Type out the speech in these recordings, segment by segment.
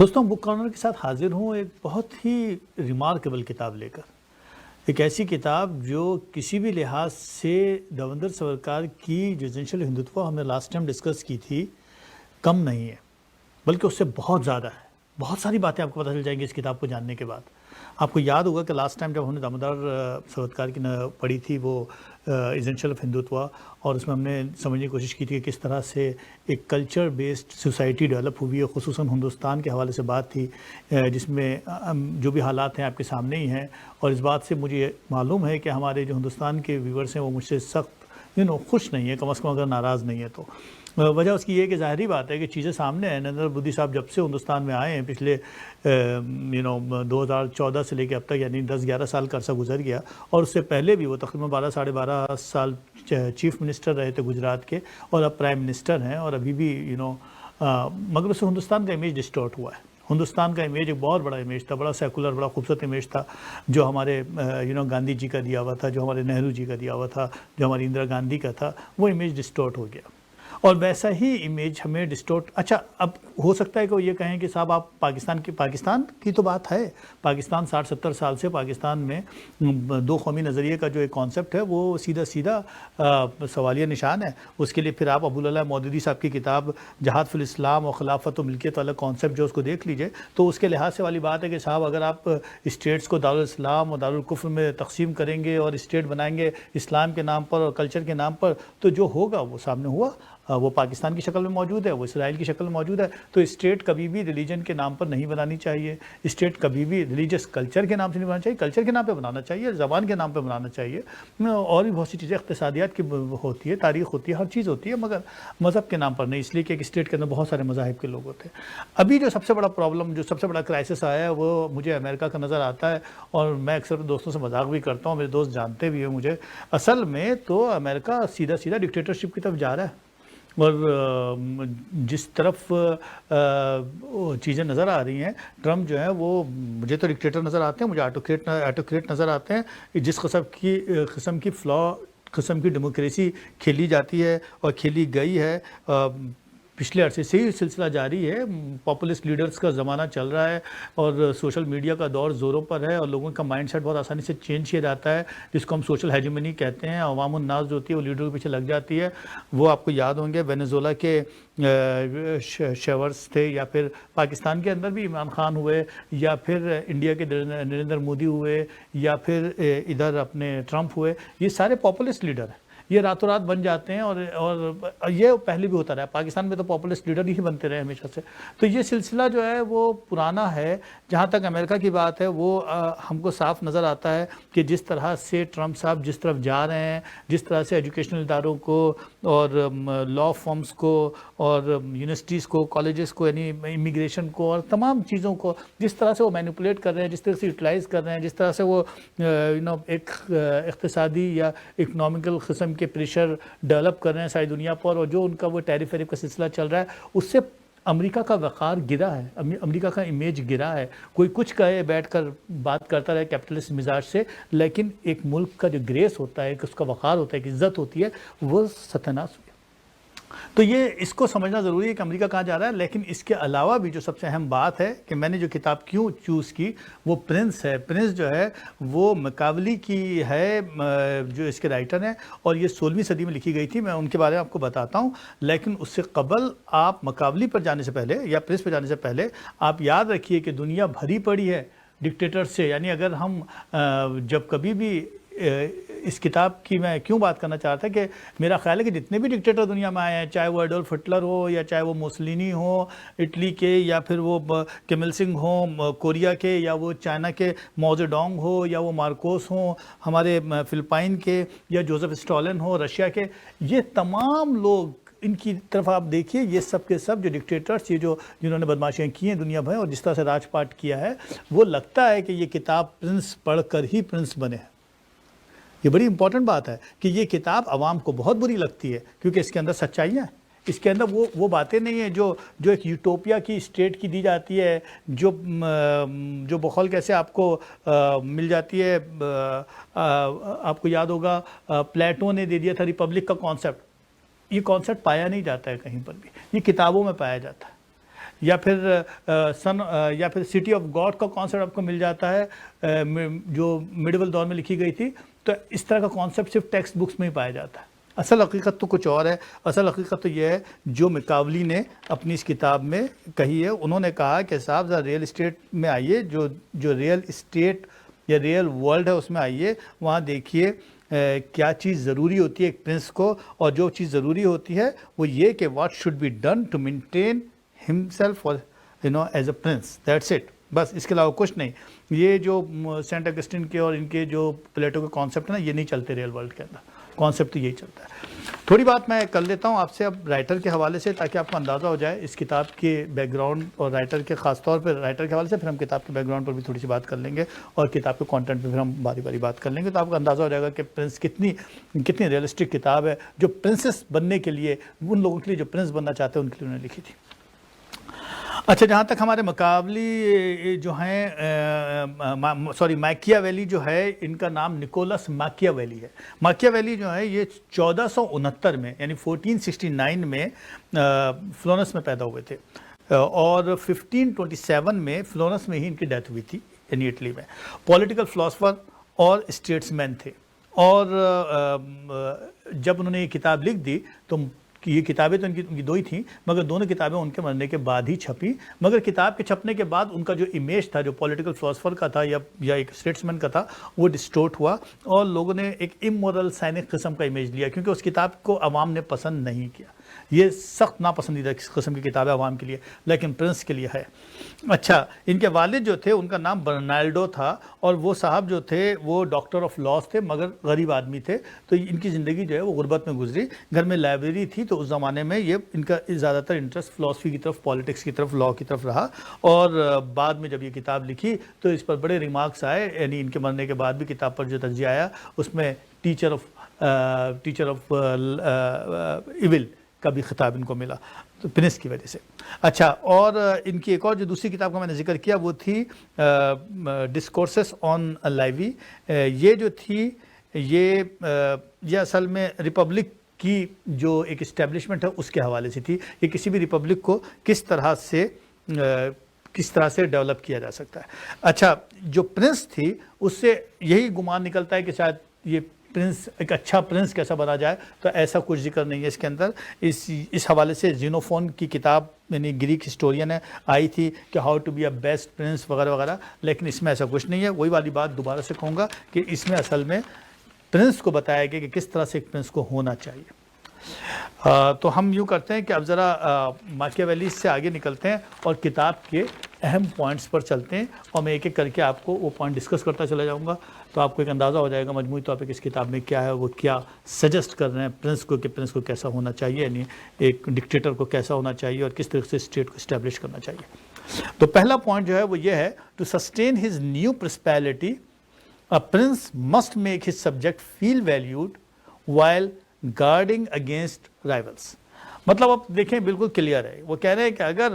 دوستوں book corner کے ساتھ حاضر ہوں ایک بہت ہی ریمارکیبل کتاب لے کر. ایک ایسی کتاب جو کسی بھی لحاظ سے دیوندر سورکار کی جو ایسنشل ہندوتوا ہم نے لاسٹ ٹائم ڈسکس کی تھی کم نہیں ہے، بلکہ اس سے بہت زیادہ ہے. بہت ساری باتیں آپ کو پتہ چل جائیں گی اس کتاب کو جاننے کے بعد. آپ کو یاد ہوگا کہ لاسٹ ٹائم جب ہم نے دامودر سورکار کی پڑھی تھی وہ ایسنشل آف ہندوتوا، اور اس میں ہم نے سمجھنے کی کوشش کی تھی کہ کس طرح سے ایک کلچر بیسڈ سوسائٹی ڈیولپ ہوئی ہے. خصوصاً ہندوستان کے حوالے سے بات تھی جس میں جو بھی حالات ہیں آپ کے سامنے ہی ہیں، اور اس بات سے مجھے معلوم ہے کہ ہمارے جو ہندوستان کے ویورز ہیں وہ مجھ سے سخت خوش نہیں ہیں، کم از کم اگر ناراض نہیں ہے تو. وجہ اس کی یہ ہے کہ ظاہری بات ہے کہ چیزیں سامنے ہیں. نریندر مودی صاحب جب سے ہندوستان میں آئے ہیں پچھلے 2014 سے لے کے اب تک، یعنی 10-11 سال کا عرصہ گزر گیا، اور اس سے پہلے بھی وہ تقریباً 12-12.5 سال چیف منسٹر رہے تھے گجرات کے، اور اب پرائم منسٹر ہیں. اور ابھی بھی مگر اس سے ہندوستان کا امیج ڈسٹورٹ ہوا ہے. ہندوستان کا امیج ایک بہت بڑا امیج تھا، بڑا سیکولر، بڑا خوبصورت امیج تھا، جو ہمارے گاندھی جی کا دیا ہوا تھا، جو ہمارے نہرو جی کا دیا ہوا تھا، جو ہماری اندرا گاندھی کا تھا. وہ امیج ڈسٹورٹ ہو گیا، اور ویسا ہی امیج ہمیں ڈسٹورٹ. اچھا، اب ہو سکتا ہے کہ وہ یہ کہیں کہ صاحب آپ پاکستان کی تو بات ہے. پاکستان 60-70 سال سے پاکستان میں دو قومی نظریے کا جو ایک کانسیپٹ ہے وہ سیدھا سوالیہ نشان ہے. اس کے لیے پھر آپ ابوالعلا مودودی صاحب کی کتاب جہاد فی الاسلام اور خلافت و ملکیت والا کانسیپٹ جو اس کو دیکھ لیجئے، تو اس کے لحاظ سے والی بات ہے کہ صاحب اگر آپ اسٹیٹس کو دارالاسلام اور دارالکفر میں تقسیم کریں گے اور اسٹیٹ بنائیں گے اسلام کے نام پر اور کلچر کے نام پر، تو جو ہوگا وہ سامنے ہوا. وہ پاکستان کی شکل میں موجود ہے، وہ اسرائیل کی شکل میں موجود ہے. تو اسٹیٹ کبھی بھی ریلیجن کے نام پر نہیں بنانی چاہیے. اسٹیٹ کبھی بھی ریلیجس کلچر کے نام سے نہیں بنانا چاہیے. کلچر کے نام پہ بنانا چاہیے، زبان کے نام پہ بنانا چاہیے، اور بھی بہت سی چیزیں اقتصادیات کی ہوتی ہے، تاریخ ہوتی ہے، ہر چیز ہوتی ہے، مگر مذہب کے نام پر نہیں. اس لیے کہ ایک اسٹیٹ کے اندر بہت سارے مذاہب کے لوگ ہوتے ہیں. ابھی جو سب سے بڑا پرابلم، جو سب سے بڑا کرائسس آیا ہے، وہ مجھے امریکہ کا نظر آتا ہے. اور میں اکثر دوستوں سے مذاق بھی کرتا ہوں، میرے دوست جانتے بھی ہیں مجھے. اصل میں تو امریکہ سیدھا ڈکٹیٹرشپ کی طرف جا رہا ہے. اور جس طرف چیزیں نظر آ رہی ہیں، ٹرمپ جو ہے وہ مجھے تو ڈکٹیٹر نظر آتے ہیں، مجھے آٹوکریٹ نظر آتے ہیں. جس قسم کی ڈیموکریسی کھیلی جاتی ہے اور کھیلی گئی ہے، پچھلے عرصے سے ہی سلسلہ جاری ہے. پاپولسٹ لیڈرز کا زمانہ چل رہا ہے، اور سوشل میڈیا کا دور زوروں پر ہے، اور لوگوں کا مائنڈ سیٹ بہت آسانی سے چینج کیا جاتا ہے، جس کو ہم سوشل ہیجمنی کہتے ہیں. عوام الناس جو ہوتی ہے وہ لیڈر کے پیچھے لگ جاتی ہے. وہ آپ کو یاد ہوں گے وینزویلا کے شیورز تھے، یا پھر پاکستان کے اندر بھی عمران خان ہوئے، یا پھر انڈیا کے نریندر مودی ہوئے، یا پھر ادھر اپنے ٹرمپ ہوئے. یہ سارے پاپولسٹ لیڈر ہیں. یہ راتوں رات بن جاتے ہیں، اور یہ پہلے بھی ہوتا رہا. پاکستان میں تو پاپولسٹ لیڈر ہی بنتے رہے ہمیشہ سے. تو یہ سلسلہ جو ہے وہ پرانا ہے. جہاں تک امریکہ کی بات ہے، وہ ہم کو صاف نظر آتا ہے کہ جس طرح سے ٹرمپ صاحب جس طرف جا رہے ہیں، جس طرح سے ایجوکیشنل اداروں کو اور لا فارمز کو اور یونیورسٹیز کو، کالجز کو، یعنی امیگریشن کو اور تمام چیزوں کو جس طرح سے وہ مینیپولیٹ کر رہے ہیں، جس طرح سے یوٹیلائز کر رہے ہیں، جس طرح سے وہ ایک اقتصادی یا اکنامیکل قسم کے پریشر ڈیولپ کر رہے ہیں ساری دنیا پر، اور جو ان کا وہ ٹیرف ویرف کا سلسلہ چل رہا ہے، اس سے امریکہ کا وقار گرا ہے، امریکہ کا امیج گرا ہے. کوئی کچھ کہے، بیٹھ کر بات کرتا رہے کیپٹلسٹ مزاج سے، لیکن ایک ملک کا جو گریس ہوتا ہے، اس کا وقار ہوتا ہے، ایک عزت ہوتی ہے، وہ ستیہناش ہوئی. تو یہ اس کو سمجھنا ضروری ہے کہ امریکہ کہاں جا رہا ہے. لیکن اس کے علاوہ بھی جو سب سے اہم بات ہے کہ میں نے جو کتاب کیوں چوز کی، وہ پرنس ہے. پرنس جو ہے وہ مکاولی کی ہے، جو اس کے رائٹر ہیں، اور یہ 16ویں صدی میں لکھی گئی تھی. میں ان کے بارے میں آپ کو بتاتا ہوں. لیکن اس سے قبل آپ مکاولی پر جانے سے پہلے یا پرنس پر جانے سے پہلے آپ یاد رکھیے کہ دنیا بھری پڑی ہے ڈکٹیٹر سے. یعنی اگر ہم جب کبھی بھی اس کتاب کی میں کیوں بات کرنا چاہتا کہ میرا خیال ہے کہ جتنے بھی ڈکٹیٹر دنیا میں آئے ہیں، چاہے وہ ایڈولف ہٹلر ہو، یا چاہے وہ موسولینی ہو اٹلی کے، یا پھر وہ کم il سنگ ہوں کوریا کے، یا وہ چائنا کے ماؤ زے ڈونگ ہو، یا وہ مارکوس ہوں ہمارے فلپائن کے، یا جوزف اسٹالن ہو رشیا کے، یہ تمام لوگ ان کی طرف آپ دیکھیے، یہ سب کے سب جو ڈکٹیٹرز، یہ جنہوں نے بدماشیاں کی ہیں دنیا بھر اور جس طرح سے راج پاٹ کیا ہے، وہ لگتا ہے کہ یہ کتاب پرنس پڑھ کر ہی پرنس بنے ہیں. یہ بڑی امپورٹنٹ بات ہے کہ یہ کتاب عوام کو بہت بری لگتی ہے، کیونکہ اس کے اندر سچائیاں ہیں. اس کے اندر وہ باتیں نہیں ہیں جو ایک یوٹوپیا کی اسٹیٹ کی دی جاتی ہے، جو بخول کیسے آپ کو مل جاتی ہے. آپ کو یاد ہوگا پلیٹو نے دے دیا تھا ریپبلک کا کانسیپٹ. یہ کانسیپٹ پایا نہیں جاتا ہے کہیں پر بھی، یہ کتابوں میں پایا جاتا ہے. یا پھر یا پھر سٹی آف گاڈ کا کانسیپٹ آپ کو مل جاتا ہے جو میڈیول دور میں لکھی گئی تھی. تو اس طرح کا کانسیپٹ صرف ٹیکسٹ بکس میں ہی پایا جاتا ہے. اصل حقیقت تو کچھ اور ہے. اصل حقیقت تو یہ ہے جو مکاولی نے اپنی اس کتاب میں کہی ہے. انہوں نے کہا کہ صاحب ذرا ریئل اسٹیٹ میں آئیے, جو ریئل اسٹیٹ یا ریئل ورلڈ ہے اس میں آئیے, وہاں دیکھیے کیا چیز ضروری ہوتی ہے ایک پرنس کو, اور جو چیز ضروری ہوتی ہے وہ یہ کہ what should be done to maintain himself as a prince, that's it. بس اس کے علاوہ کچھ نہیں. یہ جو سینٹ اگسٹن کے اور ان کے جو پلیٹو کے کانسیپٹ ہیں نا, یہ نہیں چلتے ریئل ورلڈ کے اندر. کانسیپٹ تو یہی چلتا ہے. تھوڑی بات میں کر لیتا ہوں آپ سے اب رائٹر کے حوالے سے, تاکہ آپ کو اندازہ ہو جائے اس کتاب کے بیک گراؤنڈ اور رائٹر کے, خاص طور پہ رائٹر کے حوالے سے. پھر ہم کتاب کے بیک گراؤنڈ پر بھی تھوڑی سی بات کر لیں گے, اور کتاب کے کانٹینٹ پہ پھر ہم باری باری بات کر لیں گے. تو آپ کو اندازہ ہو جائے گا کہ پرنس کتنی ریئلسٹک کتاب ہے, جو پرنسس بننے کے لیے, ان لوگوں کے لیے جو پرنس بننا چاہتے ہیں ان کے لیے انہوں نے لکھی تھی. اچھا, جہاں تک ہمارے مقابلی جو ہیں ماکیاویلی جو ہے, ان کا نام نکولس ماکیاویلی ہے. ماکیاویلی جو ہے یہ 1469 میں یعنی 1469 میں فلورنس میں پیدا ہوئے تھے, اور 1527 میں فلورنس میں ہی ان کی ڈیتھ ہوئی تھی, یعنی اٹلی میں. پولیٹیکل فلاسفر اور اسٹیٹس مین تھے, اور جب انہوں نے یہ کتاب لکھ دی تو یہ کتابیں تو ان کی دو ہی تھیں, مگر دونوں کتابیں ان کے مرنے کے بعد ہی چھپی. مگر کتاب کے چھپنے کے بعد ان کا جو امیج تھا, جو پولیٹیکل فلاسفر کا تھا یا ایک اسٹیٹسمین کا تھا, وہ ڈسٹورٹ ہوا, اور لوگوں نے ایک امورل سائنک قسم کا امیج لیا, کیونکہ اس کتاب کو عوام نے پسند نہیں کیا. یہ سخت ناپسندیدہ قسم کی کتاب ہے عوام کے لیے, لیکن پرنس کے لیے ہے. اچھا, ان کے والد جو تھے ان کا نام برنالڈو تھا, اور وہ صاحب جو تھے وہ ڈاکٹر آف لاس تھے, مگر غریب آدمی تھے. تو ان کی زندگی جو ہے وہ غربت میں گزری. گھر میں لائبریری تھی, تو اس زمانے میں یہ ان کا زیادہ تر انٹرسٹ فلاسفی کی طرف, پالیٹکس کی طرف, لاء کی طرف رہا. اور بعد میں جب یہ کتاب لکھی تو اس پر بڑے ریمارکس آئے, یعنی ان کے مرنے کے بعد بھی کتاب پر جو تجزیہ آیا اس میں ٹیچر آف ایول کا بھی خطاب ان کو ملا, تو پرنس کی وجہ سے. اچھا, اور ان کی ایک اور جو دوسری کتاب کا میں نے ذکر کیا وہ تھی ڈسکورسز آن لائیوی. یہ جو تھی یہ اصل میں ریپبلک کی جو ایک اسٹیبلشمنٹ ہے اس کے حوالے سے تھی, کہ کسی بھی ریپبلک کو کس طرح سے ڈیولپ کیا جا سکتا ہے. اچھا, جو پرنس تھی اس سے یہی گمان نکلتا ہے کہ شاید یہ پرنس, ایک اچھا پرنس کیسا بنا جائے, تو ایسا کچھ ذکر نہیں ہے اس کے اندر. اس حوالے سے زینوفون کی کتاب, یعنی گریک ہسٹورین ہے, آئی تھی کہ how to be a best prince وغیرہ وغیرہ, لیکن اس میں ایسا کچھ نہیں ہے. وہی والی بات دوبارہ سے کہوں گا کہ اس میں اصل میں پرنس کو بتایا گیا کہ کس طرح سے ایک پرنس کو ہونا چاہیے. تو ہم یوں کرتے ہیں کہ اب ذرا ماکیاویلی سے آگے نکلتے ہیں اور کتاب کے اہم پوائنٹس پر چلتے ہیں, اور میں ایک ایک کر کے آپ کو وہ پوائنٹ ڈسکس کرتا چلا جاؤں گا, تو آپ کو ایک اندازہ ہو جائے گا مجموعی طور پہ اس کتاب میں کیا ہے, وہ کیا سجیسٹ کر رہے ہیں پرنس کو, کہ پرنس کو کیسا ہونا چاہیے, یعنی ایک ڈکٹیٹر کو کیسا ہونا چاہیے, اور کس طرح سے اسٹیٹ کو اسٹیبلش کرنا چاہیے. تو پہلا پوائنٹ جو ہے وہ یہ ہے, to sustain his new principality a prince must make his subject feel valued while guarding against rivals. مطلب اب دیکھیں بالکل کلیئر ہے, وہ کہہ رہے ہیں کہ اگر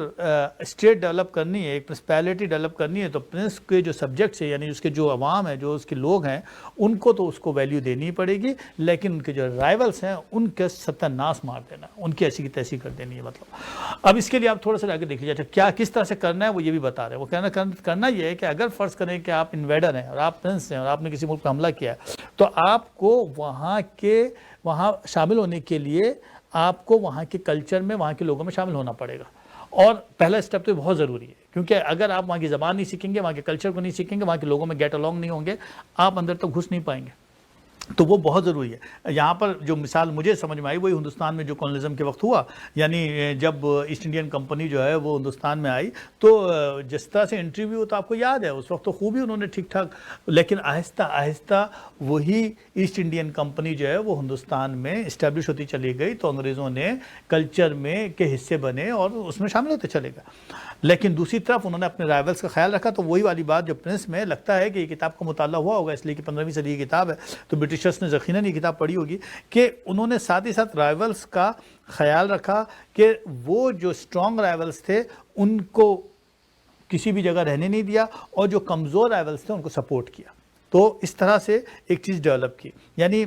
اسٹیٹ ڈیولپ کرنی ہے, ایک پرسپیلٹی ڈیولپ کرنی ہے, تو پرنس کے جو سبجیکٹس ہیں, یعنی اس کے جو عوام ہیں, جو اس کے لوگ ہیں, ان کو تو اس کو ویلیو دینی پڑے گی, لیکن ان کے جو رائیولس ہیں ان کے ستیہ ناش مار دینا, ان کی ایسی کی تیسی کر دینی ہے. مطلب اب اس کے لیے آپ تھوڑا سا آگے دیکھ لیجیے کیا کس طرح سے کرنا ہے, وہ یہ بھی بتا رہے ہیں. وہ کرنا یہ ہے کہ اگر فرض کریں کہ آپ انویڈر ہیں اور آپ پرنس ہیں اور آپ نے کسی ملک پہ حملہ کیا ہے, تو آپ کو وہاں شامل ہونے کے لیے آپ کو وہاں کے کلچر میں, وہاں کے لوگوں میں شامل ہونا پڑے گا. اور پہلا اسٹیپ تو بہت ضروری ہے, کیونکہ اگر آپ وہاں کی زبان نہیں سیکھیں گے, وہاں کے کلچر کو نہیں سیکھیں گے, وہاں کے لوگوں میں گیٹ الانگ نہیں ہوں گے, آپ اندر تک گھس نہیں پائیں گے. تو وہ بہت ضروری ہے. یہاں پر جو مثال مجھے سمجھ میں آئی وہی ہندوستان میں جو کولونیزم کے وقت ہوا, یعنی جب ایسٹ انڈین کمپنی جو ہے وہ ہندوستان میں آئی, تو جس طرح سے انٹرویو تو آپ کو یاد ہے, اس وقت تو خوب ہی انہوں نے ٹھیک ٹھاک, لیکن آہستہ آہستہ وہی ایسٹ انڈین کمپنی جو ہے وہ ہندوستان میں اسٹیبلش ہوتی چلی گئی, تو انگریزوں نے کلچر میں کے حصے بنے اور اس میں شامل ہوتے چلے گئے. لیکن دوسری طرف انہوں نے اپنے رائیولس کا خیال رکھا. تو وہی والی بات جو پرنس میں لگتا ہے کہ یہ کتاب کا مطالعہ ہوا ہوگا, اس لیے کہ 15ویں صدی کی کتاب ہے, تو برٹشرس نے یقیناً یہ کتاب پڑھی ہوگی, کہ انہوں نے ساتھ ہی ساتھ رائیولس کا خیال رکھا کہ وہ جو اسٹرانگ رائیولس تھے ان کو کسی بھی جگہ رہنے نہیں دیا, اور جو کمزور رائیولس تھے ان کو سپورٹ کیا. تو اس طرح سے ایک چیز ڈیولپ کی. یعنی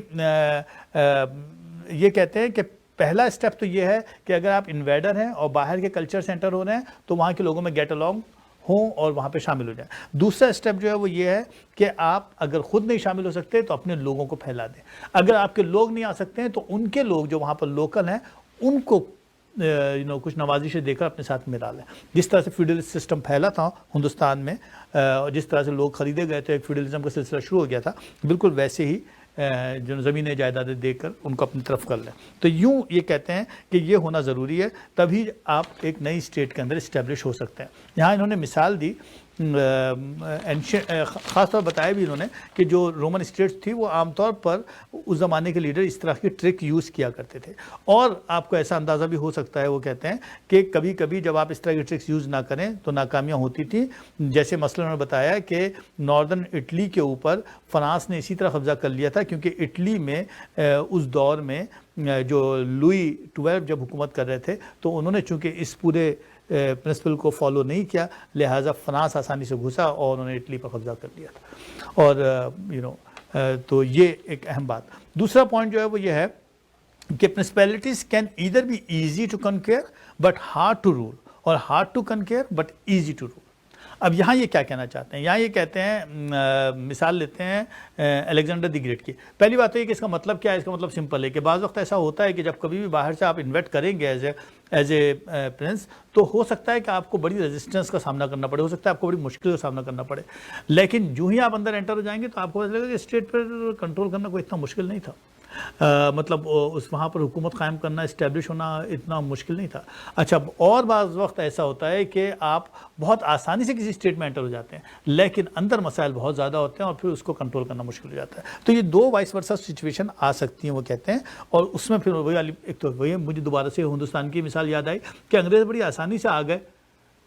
یہ کہتے ہیں کہ پہلا اسٹیپ تو یہ ہے کہ اگر آپ انویڈر ہیں اور باہر کے کلچر سے انٹر ہو رہے ہیں تو وہاں کے لوگوں میں گیٹ along ہوں اور وہاں پہ شامل ہو جائیں. دوسرا اسٹیپ جو ہے وہ یہ ہے کہ آپ اگر خود نہیں شامل ہو سکتے تو اپنے لوگوں کو پھیلا دیں. اگر آپ کے لوگ نہیں آ سکتے ہیں تو ان کے لوگ جو وہاں پر لوکل ہیں ان کو کچھ نوازشیں دے کر اپنے ساتھ ملا لیں. جس طرح سے فیوڈلسٹ سسٹم پھیلا تھا ہندوستان میں، جس طرح سے لوگ خریدے گئے تھے، ایک فیوڈلزم کا سلسلہ شروع ہو گیا تھا، بالکل ویسے ہی جو زمینیں جائیدادیں دے کر ان کو اپنی طرف کر لیں. تو یوں یہ کہتے ہیں کہ یہ ہونا ضروری ہے، تبھی آپ ایک نئی اسٹیٹ کے اندر اسٹیبلش ہو سکتے ہیں. یہاں انہوں نے مثال دی، خاص طور بتایا بھی انہوں نے کہ جو رومن اسٹیٹس تھی وہ عام طور پر اس زمانے کے لیڈر اس طرح کی ٹرک یوز کیا کرتے تھے. اور آپ کو ایسا اندازہ بھی ہو سکتا ہے، وہ کہتے ہیں کہ کبھی کبھی جب آپ اس طرح کی ٹرکس یوز نہ کریں تو ناکامیاں ہوتی تھیں. جیسے مثلا انہوں نے بتایا کہ ناردرن اٹلی کے اوپر فرانس نے اسی طرح قبضہ کر لیا تھا، کیونکہ اٹلی میں اس دور میں جو لوئی 12 جب حکومت کر رہے تھے تو انہوں نے چونکہ اس پورے پرنسپل کو فالو نہیں کیا، لہٰذا فرانس آسانی سے گھسا اور انہوں نے اٹلی پر قبضہ کر لیا تھا. اور تو یہ ایک اہم بات. دوسرا پوائنٹ جو ہے وہ یہ ہے کہ principalities can either be easy to conquer but hard to rule, اور hard to conquer but easy to rule. اب یہاں یہ کیا کہنا چاہتے ہیں؟ یہاں یہ کہتے ہیں، مثال لیتے ہیں الیگزینڈر دی گریٹ کی. پہلی بات تو یہ کہ اس کا مطلب کیا ہے. اس کا مطلب سمپل ہے کہ بعض وقت ایسا ہوتا ہے کہ جب کبھی بھی باہر سے آپ انویٹ کریں گے ایز اے پرنس، تو ہو سکتا ہے کہ آپ کو بڑی ریزسٹنس کا سامنا کرنا پڑے، ہو سکتا ہے آپ کو بڑی مشکل کا سامنا کرنا پڑے. لیکن جو ہی آپ اندر انٹر ہو جائیں گے تو آپ کو پتہ لگے گا کہ اسٹیٹ پر کنٹرول کرنا کوئی اتنا مشکل نہیں تھا. مطلب اس وہاں پر حکومت قائم کرنا، اسٹیبلش ہونا اتنا مشکل نہیں تھا. اچھا، اور بعض وقت ایسا ہوتا ہے کہ آپ بہت آسانی سے کسی اسٹیٹ میں انٹر ہو جاتے ہیں لیکن اندر مسائل بہت زیادہ ہوتے ہیں اور پھر اس کو کنٹرول کرنا مشکل ہو جاتا ہے. تو یہ دو وائس ورسا سچویشن آ سکتی ہیں وہ کہتے ہیں. اور اس میں پھر وہی ایک تو وہی مجھے دوبارہ سے ہندوستان کی مثال یاد آئی کہ انگریز بڑی آسانی سے آ گئے.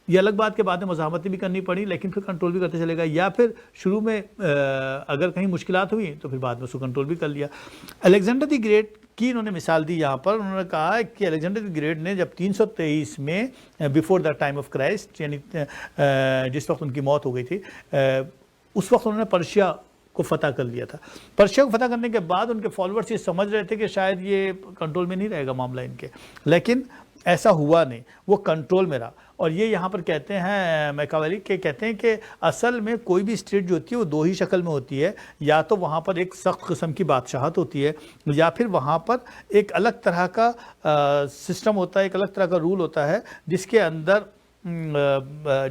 یہ الگ بات کے بعد میں مزاحمتیں بھی کرنی پڑی لیکن پھر کنٹرول بھی کرتے چلے گا، یا پھر شروع میں اگر کہیں مشکلات ہوئی تو پھر بعد میں اس کو کنٹرول بھی کر لیا. الیگزینڈر دی گریٹ کی انہوں نے مثال دی یہاں پر. انہوں نے کہا کہ الیگزینڈر دی گریٹ نے جب 323 میں before the time of Christ, یعنی جس وقت ان کی موت ہو گئی تھی، اس وقت انہوں نے پرشیا کو فتح کر لیا تھا. پرشیا کو فتح کرنے کے بعد ان کے فالوورز یہ سمجھ رہے تھے کہ شاید یہ کنٹرول میں نہیں رہے گا معاملہ ان کے، لیکن ایسا ہوا نہیں، وہ کنٹرول میں رہا. اور یہ یہاں پر کہتے ہیں میکاویلی کہ کہتے ہیں کہ اصل میں کوئی بھی اسٹیٹ جو ہوتی ہے وہ دو ہی شکل میں ہوتی ہے، یا تو وہاں پر ایک سخت قسم کی بادشاہت ہوتی ہے، یا پھر وہاں پر ایک الگ طرح کا سسٹم ہوتا ہے، ایک الگ طرح کا رول ہوتا ہے جس کے اندر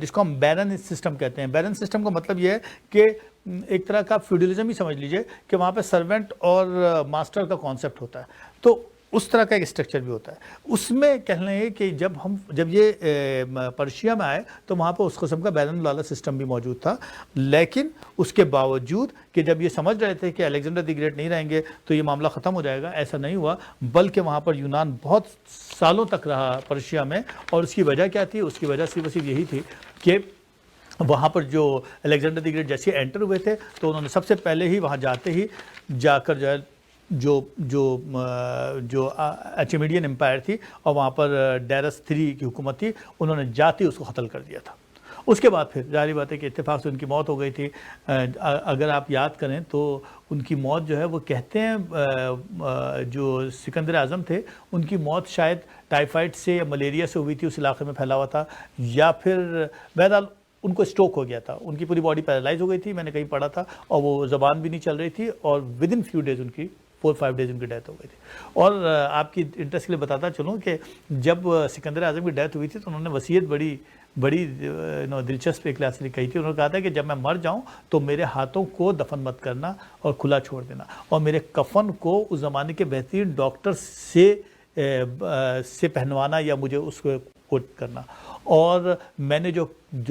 جس کو ہم بیرن سسٹم کہتے ہیں. بیرن سسٹم کا مطلب یہ ہے کہ ایک طرح کا فیوڈلزم ہی سمجھ لیجئے کہ وہاں پہ سرونٹ اور ماسٹر کا کانسیپٹ ہوتا ہے. تو اس طرح کا ایک اسٹرکچر بھی ہوتا ہے. اس میں کہنا ہے کہ جب یہ پرشیا میں آئے تو وہاں پہ اس قسم کا بیرن والا سسٹم بھی موجود تھا، لیکن اس کے باوجود کہ جب یہ سمجھ رہے تھے کہ الیگزینڈر دی گریٹ نہیں رہیں گے تو یہ معاملہ ختم ہو جائے گا، ایسا نہیں ہوا. بلکہ وہاں پر یونان بہت سالوں تک رہا پرشیا میں. اور اس کی وجہ کیا تھی؟ اس کی وجہ صرف یہی تھی کہ وہاں پر جو الیگزینڈر دی گریٹ جیسے انٹر ہوئے تھے تو انہوں نے سب سے پہلے ہی وہاں جاتے ہی جا کر جو ایچیمیڈین امپائر تھی اور وہاں پر ڈیرس 3 کی حکومت تھی، انہوں نے جاتے ہی اس کو قتل کر دیا تھا. اس کے بعد پھر ظاہری بات ہے کہ اتفاق سے ان کی موت ہو گئی تھی. اگر آپ یاد کریں تو ان کی موت جو ہے وہ کہتے ہیں جو سکندر اعظم تھے ان کی موت شاید ٹائیفائڈ سے یا ملیریا سے ہوئی تھی، اس علاقے میں پھیلا ہوا تھا، یا پھر بہرحال ان کو اسٹروک ہو گیا تھا. ان کی پوری باڈی پیرالائز ہو گئی تھی، میں نے کہیں پڑھا تھا، اور وہ زبان بھی نہیں چل رہی تھی، اور ودن فیو ڈیز ان کی 4-5 ڈیز ان کی ڈیتھ ہو گئی تھی. اور آپ کی انٹرسٹ کے لیے بتاتا چلوں کہ جب سکندر اعظم کی ڈیتھ ہوئی تھی تو انہوں نے وصیت بڑی دلچسپ ایک لحاظ سے کہی تھی. انہوں نے کہا تھا کہ جب میں مر جاؤں تو میرے ہاتھوں کو دفن مت کرنا اور کھلا چھوڑ دینا، اور میرے کفن کو اس زمانے کے بہترین ڈاکٹر سے پہنوانا یا مجھے اس کو کوٹ کرنا، اور میں نے جو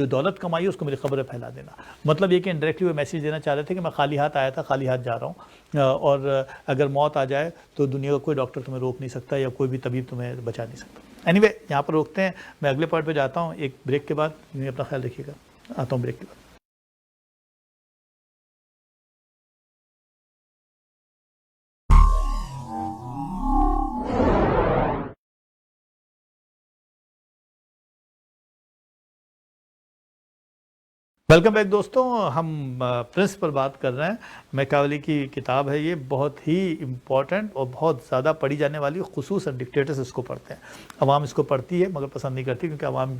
دولت کمائی اس کو میری قبر پھیلا دینا. مطلب یہ کہ انڈائریکٹلی وہ میسیج دینا چاہ رہے تھے کہ میں خالی ہاتھ آیا تھا، خالی ہاتھ جا رہا ہوں، اور اگر موت آ جائے تو دنیا کا کوئی ڈاکٹر تمہیں روک نہیں سکتا یا کوئی بھی طبیب تمہیں بچا نہیں سکتا. اینی یہاں پر روکتے ہیں، میں اگلے پارٹ پہ جاتا ہوں ایک بریک کے بعد. اپنا خیال رکھیے گا، آتا ہوں بریک کے بعد. ویلکم بیک دوستوں، ہم پرنس پر بات کر رہے ہیں۔ میکاولی کی کتاب ہے، یہ بہت ہی امپورٹنٹ اور بہت زیادہ پڑھی جانے والی، خصوصاً ڈکٹیٹرز اس کو پڑھتے ہیں۔ عوام اس کو پڑھتی ہے مگر پسند نہیں کرتی، کیونکہ عوام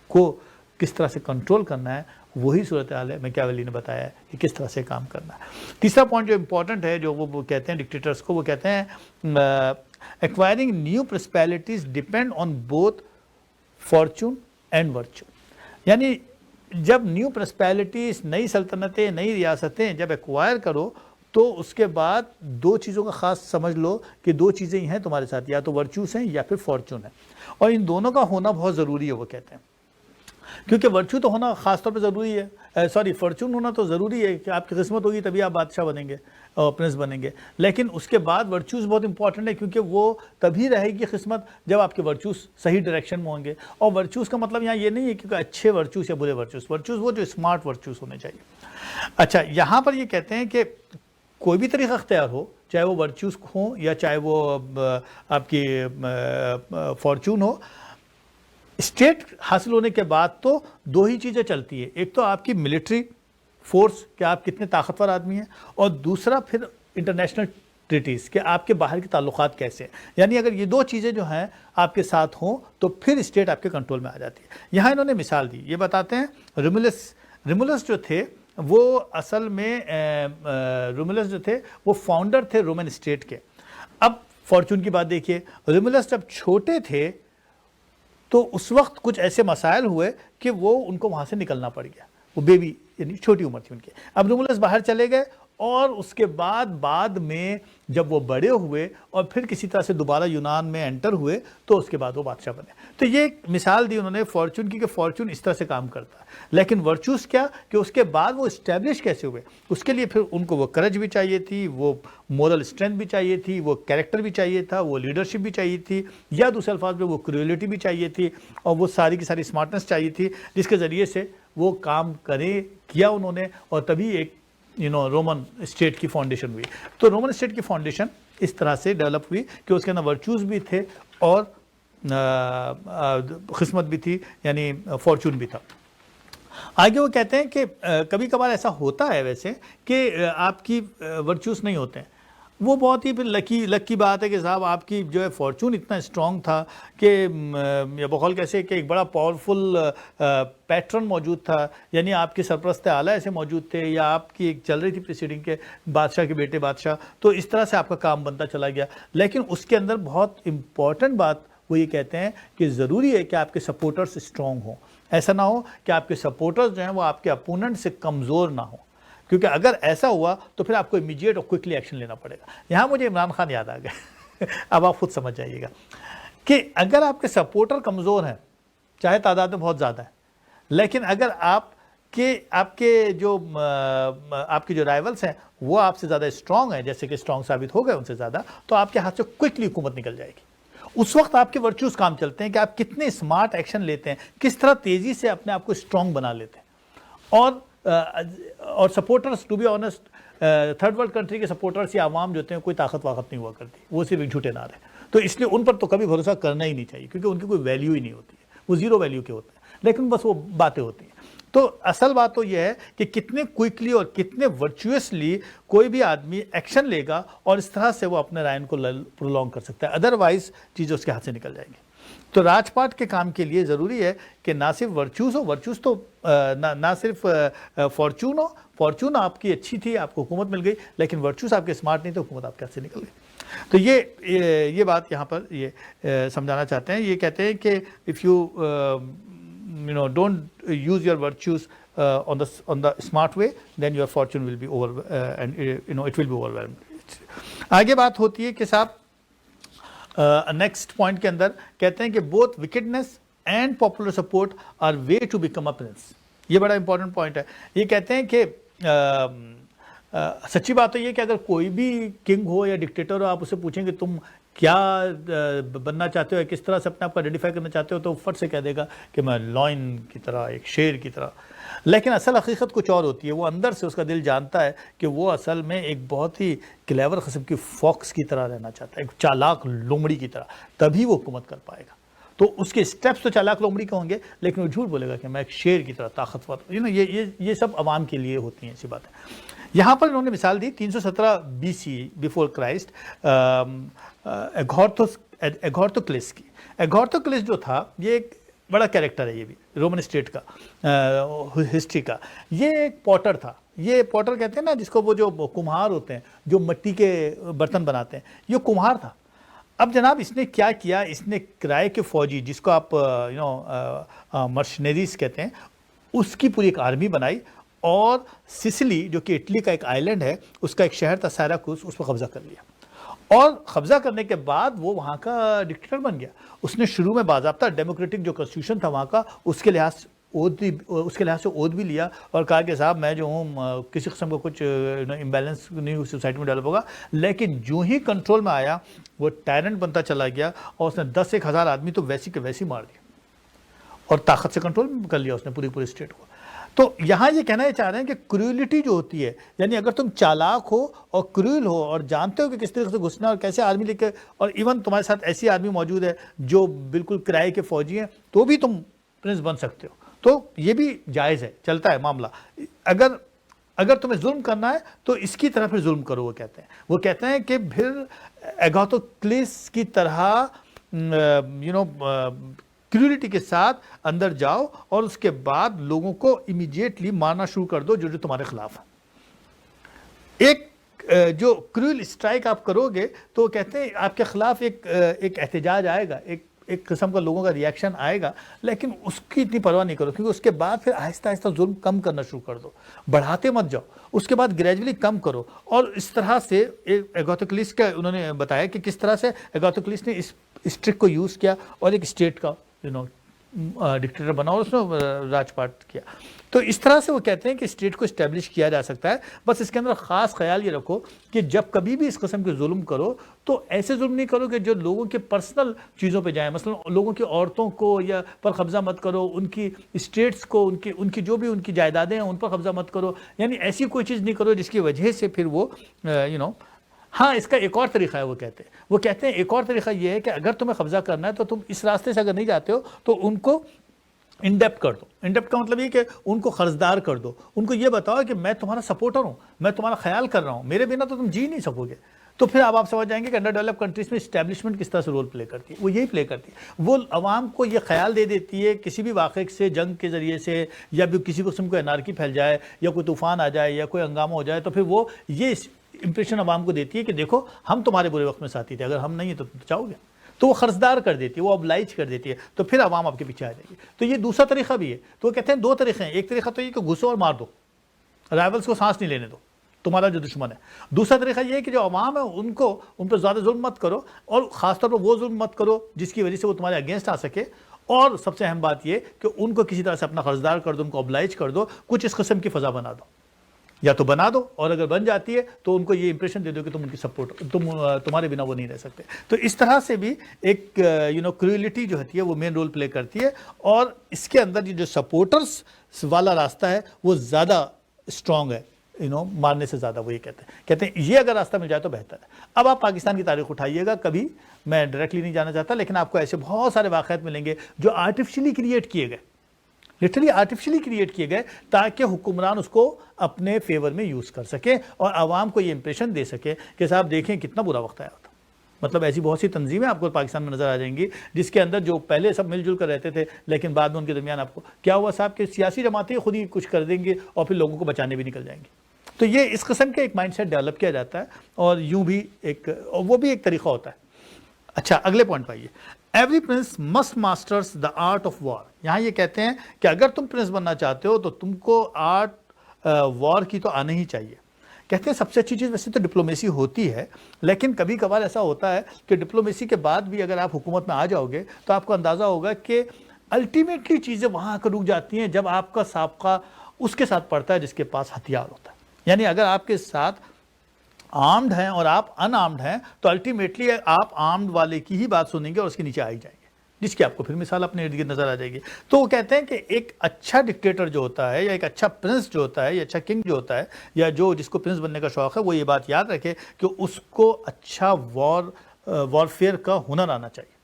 کو کس طرح سے کنٹرول کرنا ہے وہی صورتحال ہے۔ میکاولی نے بتایا ہے کہ کس طرح سے کام کرنا ہے۔ تیسرا پوائنٹ جو امپورٹنٹ ہے، جو وہ کہتے ہیں ڈکٹیٹرز کو، وہ کہتے ہیں acquiring new principalities depend on both fortune and virtue, یعنی جب نیو پرسپیلٹیز، نئی سلطنتیں، نئی ریاستیں جب ایکوائر کرو تو اس کے بعد دو چیزوں کا خاص سمجھ لو کہ دو چیزیں ہی ہیں تمہارے ساتھ، یا تو ورچوز ہیں یا پھر فارچون ہے، اور ان دونوں کا ہونا بہت ضروری ہے، وہ کہتے ہیں، کیونکہ ورچو تو ہونا خاص طور پہ ضروری ہے، فارچون ہونا تو ضروری ہے کہ آپ کی قسمت ہوگی تبھی آپ بادشاہ بنیں گے اور پرنس بنیں گے، لیکن اس کے بعد ورچوز بہت امپورٹنٹ ہے، کیونکہ وہ تبھی رہے گی قسمت جب آپ کے ورچوز صحیح ڈائریکشن میں ہوں گے۔ اور ورچوز کا مطلب یہاں یہ نہیں ہے کہ اچھے ورچوز یا برے ورچوز، ورچوز وہ جو اسمارٹ ورچوز ہونے چاہیے۔ اچھا، یہاں پر یہ کہتے ہیں کہ کوئی بھی طریقہ اختیار ہو، چاہے وہ ورچوز ہوں یا چاہے وہ آپ کی فارچون ہو، اسٹیٹ حاصل ہونے کے بعد تو دو ہی چیزیں چلتی ہیں، ایک تو آپ کی ملٹری فورس کہ آپ کتنے طاقتور آدمی ہیں، اور دوسرا پھر انٹرنیشنل ٹریٹیز کہ آپ کے باہر کے تعلقات کیسے ہیں، یعنی اگر یہ دو چیزیں جو ہیں آپ کے ساتھ ہوں تو پھر اسٹیٹ آپ کے کنٹرول میں آ جاتی ہے۔ یہاں انہوں نے مثال دی، یہ بتاتے ہیں رومولس جو تھے وہ اصل میں رومولس جو تھے وہ فاؤنڈر تھے رومن اسٹیٹ کے۔ اب فارچون کی بات دیکھیے، رومولس جب چھوٹے تھے تو اس وقت کچھ ایسے مسائل ہوئے کہ وہ ان کو وہاں سے نکلنا پڑ گیا، وہ بیبی یعنی چھوٹی عمر تھی ان کی۔ اب رومولس باہر چلے گئے، اور اس کے بعد میں جب وہ بڑے ہوئے اور پھر کسی طرح سے دوبارہ یونان میں انٹر ہوئے تو اس کے بعد وہ بادشاہ بنے۔ تو یہ ایک مثال دی انہوں نے فارچون کی کہ فارچون اس طرح سے کام کرتا ہے، لیکن ورچوز کیا کہ اس کے بعد وہ اسٹیبلش کیسے ہوئے، اس کے لیے پھر ان کو وہ کرج بھی چاہیے تھی، وہ مورل اسٹرینتھ بھی چاہیے تھی، وہ کیریکٹر بھی چاہیے تھا، وہ لیڈرشپ بھی چاہیے تھی، یا دوسرے الفاظ میں وہ کریولٹی بھی چاہیے تھی، اور وہ ساری کی ساری اسمارٹنس چاہیے تھی، جس کے ذریعے سے وہ کام کیا انہوں نے، اور تبھی ایک رومن اسٹیٹ کی فاؤنڈیشن ہوئی۔ تو رومن اسٹیٹ کی فاؤنڈیشن اس طرح سے ڈیولپ ہوئی کہ اس کے اندر ورچوز بھی تھے اور قسمت بھی تھی، یعنی فارچون بھی تھا۔ آگے وہ کہتے ہیں کہ کبھی کبھار ایسا ہوتا ہے ویسے کہ آپ کی ورچوز نہیں ہوتے ہیں، وہ بہت ہی پھر لک کی بات ہے کہ صاحب آپ کی جو ہے فارچون اتنا اسٹرانگ تھا کہ یا بقول کیسے کہ ایک بڑا پاورفل پیٹرن موجود تھا، یعنی آپ کے سرپرست اعلیٰ ایسے موجود تھے، یا آپ کی ایک چل رہی تھی پریسیڈنگ کے بادشاہ کے بیٹے بادشاہ، تو اس طرح سے آپ کا کام بنتا چلا گیا۔ لیکن اس کے اندر بہت امپورٹنٹ بات وہ یہ کہتے ہیں کہ ضروری ہے کہ آپ کے سپورٹرز اسٹرانگ ہوں، ایسا نہ ہو کہ آپ کے سپورٹرز جو ہیں وہ آپ کے اپوننٹ سے کمزور نہ ہوں، کیونکہ اگر ایسا ہوا تو پھر آپ کو امیڈیٹ اور کوئکلی ایکشن لینا پڑے گا۔ یہاں مجھے عمران خان یاد آ گئے اب آپ خود سمجھ جائیے گا کہ اگر آپ کے سپورٹر کمزور ہیں، چاہے تعداد میں بہت زیادہ ہیں، لیکن اگر آپ کے جو رائیولز ہیں وہ آپ سے زیادہ اسٹرانگ ہیں، جیسے کہ اسٹرانگ ثابت ہو گئے ان سے زیادہ، تو آپ کے ہاتھ سے کوئکلی حکومت نکل جائے گی۔ اس وقت آپ کے ورچوز کام چلتے ہیں کہ آپ کتنے اسمارٹ ایکشن لیتے ہیں، کس طرح تیزی سے اپنے آپ کو اسٹرانگ بنا لیتے ہیں۔ اور supporters, to be honest, third world country کے سپورٹرز یا عوام جو ہوتے ہیں کوئی طاقت نہیں ہوا کرتی، وہ صرف ایک جھوٹے نعرے، تو اس لیے ان پر تو کبھی بھروسہ کرنا ہی نہیں چاہیے، کیونکہ ان کی کوئی ویلیو ہی نہیں ہوتی ہے، وہ زیرو ویلیو کے ہوتے ہیں، لیکن بس وہ باتیں ہوتی ہیں۔ تو اصل بات تو یہ ہے کہ کتنے کوئکلی اور کتنے ورچوئسلی کوئی بھی آدمی ایکشن لے گا اور اس طرح سے وہ اپنے رائن کو پرولونگ کر سکتا ہے، ادروائز چیزیں اس کے ہاتھ سے نکل جائیں گی۔ تو راج پاٹ کے کام کے لیے ضروری ہے کہ نہ صرف ورچوز ہو، ورچوز تو نہ صرف فارچون ہو، فارچون آپ کی اچھی تھی، آپ کو حکومت مل گئی، لیکن ورچوز آپ کے اسمارٹ نہیں تو حکومت آپ کے ہاتھ سے نکل گئی۔ تو یہ بات یہاں پر یہ سمجھانا چاہتے ہیں۔ یہ کہتے ہیں کہ if you don't use your virtues on the smart way, then your fortune will be and it will be overwhelmed۔ آگے بات ہوتی ہے کہ صاحب نیکسٹ پوائنٹ کے اندر کہتے ہیں کہ both wickedness and popular support are way to become a prince. یہ بڑا امپورٹنٹ پوائنٹ ہے۔ یہ کہتے ہیں کہ سچی بات تو یہ کہ اگر کوئی بھی کنگ ہو یا ڈکٹیٹر ہو، آپ اسے پوچھیں کہ تم کیا بننا چاہتے ہو، کس طرح سے اپنے آپ کو آئیڈینٹیفائی کرنا چاہتے ہو، تو فٹ سے کہہ دے گا کہ میں لائن کی طرح، ایک شیر کی طرح۔ لیکن اصل حقیقت کچھ اور ہوتی ہے، وہ اندر سے اس کا دل جانتا ہے کہ وہ اصل میں ایک بہت ہی کلیور قسم کی فاکس کی طرح رہنا چاہتا ہے، ایک چالاک لومڑی کی طرح، تبھی وہ حکومت کر پائے گا۔ تو اس کے سٹیپس تو چالاک لومڑی کے ہوں گے، لیکن وہ جھوٹ بولے گا کہ میں ایک شیر کی طرح طاقتور ہوں. یہ سب عوام کے لیے ہوتی ہیں ایسی باتیں. یہاں پر انہوں نے مثال دی 317 BC بیفور کرائسٹ ایگورتھوکلس کی. ایگورتھوکلس جو تھا یہ ایک بڑا کیریکٹر ہے، یہ بھی رومن اسٹیٹ کا ہسٹری کا. یہ ایک پوٹر تھا. یہ پوٹر کہتے ہیں نا جس کو وہ جو کمہار ہوتے ہیں جو مٹی کے برتن بناتے ہیں، یہ کمہار تھا. اب جناب اس نے کیا کیا، اس نے کرائے کے فوجی جس کو آپ مرشنریز کہتے ہیں اس کی پوری ایک آرمی بنائی، اور سسلی جو کہ اٹلی کا ایک آئی لینڈ ہے اس کا ایک شہر تھا سائراکوس، اس پر قبضہ کر لیا. اور قبضہ کرنے کے بعد وہ وہاں کا ڈکٹیٹر بن گیا. اس نے شروع میں باضابطہ ڈیموکریٹک جو کنسٹیٹیوشن تھا وہاں کا اس کے لحاظ سے عہد بھی لیا، اور کہا کہ صاحب میں جو ہوں کسی قسم کا کچھ امبیلنس نہیں سوسائٹی میں ڈیولپ ہوگا. لیکن جو ہی کنٹرول میں آیا وہ ٹائرنٹ بنتا چلا گیا، اور اس نے 10,000 آدمی تو ویسی کے ویسی مار دیا، اور طاقت سے کنٹرول کر لیا اس نے پوری اسٹیٹ کو. تو یہاں یہ کہنا چاہ رہے ہیں کہ کروئلٹی جو ہوتی ہے، یعنی اگر تم چالاک ہو اور کروئل ہو اور جانتے ہو کہ کس طریقے سے گھسنا اور کیسے آرمی لے کے، اور ایون تمہارے ساتھ ایسی آرمی موجود ہے جو بالکل کرائے کے فوجی ہیں، تو بھی تم پرنس بن سکتے ہو. تو یہ بھی جائز ہے، چلتا ہے معاملہ. اگر تمہیں ظلم کرنا ہے تو اس کی طرح پھر ظلم کرو. وہ کہتے ہیں کہ پھر ایگورتھوکلس کی طرح کریولیٹی کے ساتھ اندر جاؤ، اور اس کے بعد لوگوں کو امیڈیٹلی مارنا شروع کر دو جو تمہارے خلاف ہے. ایک جو کریول اسٹرائک آپ کرو گے تو کہتے ہیں آپ کے خلاف ایک احتجاج آئے گا، ایک قسم کا لوگوں کا ریاکشن آئے گا، لیکن اس کی اتنی پرواہ نہیں کرو، کیونکہ اس کے بعد پھر آہستہ آہستہ ظلم کم کرنا شروع کر دو، بڑھاتے مت جاؤ. اس کے بعد گریجولی کم کرو. اور اس طرح سے ایگورتھوکلس کا انہوں نے بتایا کہ کس طرح سے ایگورتھوکلس نے اس ٹرک کو یوز کیا اور ایک اسٹیٹ کا ڈکٹیٹر بنا اور اس نے راج پاٹ کیا. تو اس طرح سے وہ کہتے ہیں کہ اسٹیٹ کو اسٹیبلش کیا جا سکتا ہے. بس اس کے اندر خاص خیال یہ رکھو کہ جب کبھی بھی اس قسم کے ظلم کرو تو ایسے ظلم نہیں کرو کہ جو لوگوں کے پرسنل چیزوں پہ جائیں. مثلا لوگوں کی عورتوں کو یا پر قبضہ مت کرو، ان کی اسٹیٹس کو، ان کی جو بھی ان کی جائیدادیں ہیں ان پر قبضہ مت کرو. یعنی ایسی کوئی چیز نہیں کرو جس کی وجہ سے پھر وہ ہاں اس کا ایک اور طریقہ ہے. وہ کہتے ہیں ایک اور طریقہ یہ ہے کہ اگر تمہیں قبضہ کرنا ہے تو تم اس راستے سے اگر نہیں جاتے ہو تو ان کو انڈیپٹ کر دو. انڈیپٹ کا مطلب یہ کہ ان کو قرضدار کر دو. ان کو یہ بتاؤ کہ میں تمہارا سپورٹر ہوں، میں تمہارا خیال کر رہا ہوں، میرے بنا تو تم جی نہیں سکو گے. تو پھر اب آپ سمجھ جائیں گے کہ انڈر ڈیولپ کنٹریز میں اسٹیبلشمنٹ کس طرح سے رول پلے کرتی ہے. وہ یہی پلے کرتی ہے، وہ عوام کو یہ خیال دے دیتی ہے کسی بھی واقعے سے، جنگ کے ذریعے سے، یا بھی کسی قسم کو انارکی پھیل جائے یا کوئی طوفان آ جائے یا کوئی ہنگامہ ہو جائے، تو پھر وہ یہ امپریشن عوام کو دیتی ہے کہ دیکھو ہم تمہارے برے وقت میں ساتھی تھے، اگر ہم نہیں ہیں تو تم چاہو گے. تو وہ قرضدار کر دیتی ہے، وہ ابلائج کر دیتی ہے، تو پھر عوام آپ کے پیچھے آ جائے گی. تو یہ دوسرا طریقہ بھی ہے. تو وہ کہتے ہیں دو طریقے ہیں. ایک طریقہ تو یہ کہ گھسو اور مار دو، رائیولز کو سانس نہیں لینے دو، تمہارا جو دشمن ہے. دوسرا طریقہ یہ ہے کہ جو عوام ہے ان پہ زیادہ ظلم مت کرو، اور خاص طور پر وہ ظلم مت کرو جس کی وجہ سے وہ تمہارے اگینسٹ آ سکے. اور سب سے اہم بات یہ کہ ان کو کسی طرح سے اپنا قرضدار کر دو، ان کو ابلائج کر دو، کچھ اس قسم کی فضا بنا دو. یا تو بنا دو، اور اگر بن جاتی ہے تو ان کو یہ امپریشن دے دو کہ تم ان کی سپورٹ، تمہارے بنا وہ نہیں رہ سکتے. تو اس طرح سے بھی ایک کریولیٹی جو ہوتی ہے وہ مین رول پلے کرتی ہے. اور اس کے اندر جو سپورٹرز والا راستہ ہے وہ زیادہ اسٹرانگ ہے مارنے سے زیادہ. وہ یہ کہتے ہیں یہ اگر راستہ مل جائے تو بہتر ہے. اب آپ پاکستان کی تاریخ اٹھائیے گا کبھی، میں ڈائریکٹلی نہیں جانا چاہتا، لیکن آپ کو ایسے بہت سارے واقعات ملیں گے جو آرٹیفیشلی کریٹ کیے گئے، لٹرلی آرٹیفیشلی کریٹ کیے گئے تاکہ حکمران اس کو اپنے فیور میں یوز کر سکے اور عوام کو یہ امپریشن دے سکے کہ صاحب دیکھیں کتنا برا وقت آیا ہوتا. مطلب ایسی بہت سی تنظیمیں آپ کو پاکستان میں نظر آ جائیں گی جس کے اندر جو پہلے سب مل جل کر رہتے تھے، لیکن بعد میں ان کے درمیان آپ کو کیا ہوا صاحب کہ سیاسی جماعتیں خود ہی کچھ کر دیں گے اور پھر لوگوں کو بچانے بھی نکل جائیں گے. تو یہ اس قسم کے ایک مائنڈ سیٹ ڈیولپ کیا جاتا ہے، اور یوں بھی وہ بھی ایک طریقہ ہوتا ہے. اچھا اگلے پوائنٹ پہ آئیے. Every prince must masters the art of war. یہاں یہ کہتے ہیں کہ اگر تم پرنس بننا چاہتے ہو تو تم کو آرٹ وار کی تو آنا ہی چاہیے. کہتے ہیں سب سے اچھی چیز ویسے تو ڈپلومیسی ہوتی ہے، لیکن کبھی کبھار ایسا ہوتا ہے کہ ڈپلومیسی کے بعد بھی اگر آپ حکومت میں آ جاؤ گے تو آپ کو اندازہ ہوگا کہ الٹیمیٹلی چیزیں وہاں آ کر رک جاتی ہیں جب آپ کا سابقہ اس کے ساتھ پڑتا ہے جس کے پاس ہتھیار ہوتا ہے. یعنی اگر آپ کے ساتھ آرمڈ ہیں اور آپ ان آرمڈ ہیں تو الٹیمیٹلی آپ آرمڈ والے کی ہی بات سنیں گے اور اس کے نیچے آ ہی جائیں گے، جس کی آپ کو پھر مثال اپنے ارد گرد نظر آ جائے گی. تو وہ کہتے ہیں کہ ایک اچھا ڈکٹیٹر جو ہوتا ہے، یا ایک اچھا پرنس جو ہوتا ہے، یا اچھا کنگ جو ہوتا ہے، یا جس کو پرنس بننے کا شوق ہے، وہ یہ بات یاد رکھے کہ اس کو اچھا وارفیئر کا ہنر آنا چاہیے.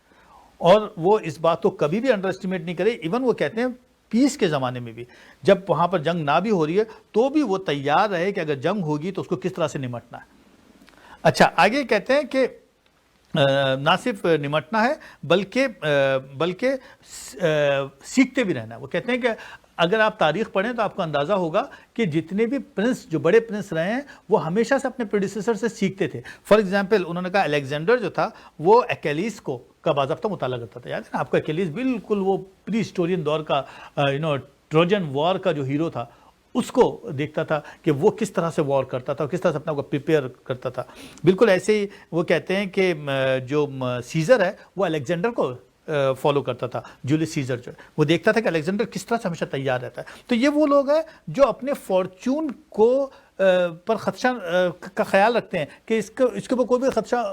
اور وہ اس بات کو کبھی بھی انڈر اسٹیمیٹ نہیں کرے. ایون وہ کہتے ہیں پیس کے زمانے میں بھی جب وہاں پر جنگ نہ بھی ہو رہی ہے تو بھی وہ تیار رہے کہ اگر جنگ ہوگی تو اس کو کس طرح سے نمٹنا ہے. اچھا آگے کہتے ہیں کہ نہ صرف نمٹنا ہے بلکہ سیکھتے بھی رہنا ہے. وہ کہتے ہیں کہ اگر آپ تاریخ پڑھیں تو آپ کو اندازہ ہوگا کہ جتنے بھی پرنس جو بڑے پرنس رہے ہیں وہ ہمیشہ سے اپنے پریڈیسیسر سے سیکھتے تھے. فار ایگزامپل انہوں نے کہا الیگزینڈر جو تھا وہ ایکیلیس کا باضابطہ مطالعہ کرتا تھا. یاد ہے نا آپ کو ایکیلیس بالکل وہ پری ہسٹورین دور کا ٹروجن وار کا جو ہیرو تھا اس کو دیکھتا تھا کہ وہ کس طرح سے وار کرتا تھا, کس طرح سے اپنا کو پریپیئر کرتا تھا. بالکل ایسے ہی وہ کہتے ہیں کہ جو سیزر ہے وہ الیگزینڈر کو فالو کرتا تھا. جولیس سیزر جو ہے وہ دیکھتا تھا کہ الیگزینڈر کس طرح سے ہمیشہ تیار رہتا ہے. تو یہ وہ لوگ ہیں جو اپنے فارچون کو پر خدشہ کا خیال رکھتے ہیں کہ اس کے اوپر کوئی بھی خدشہ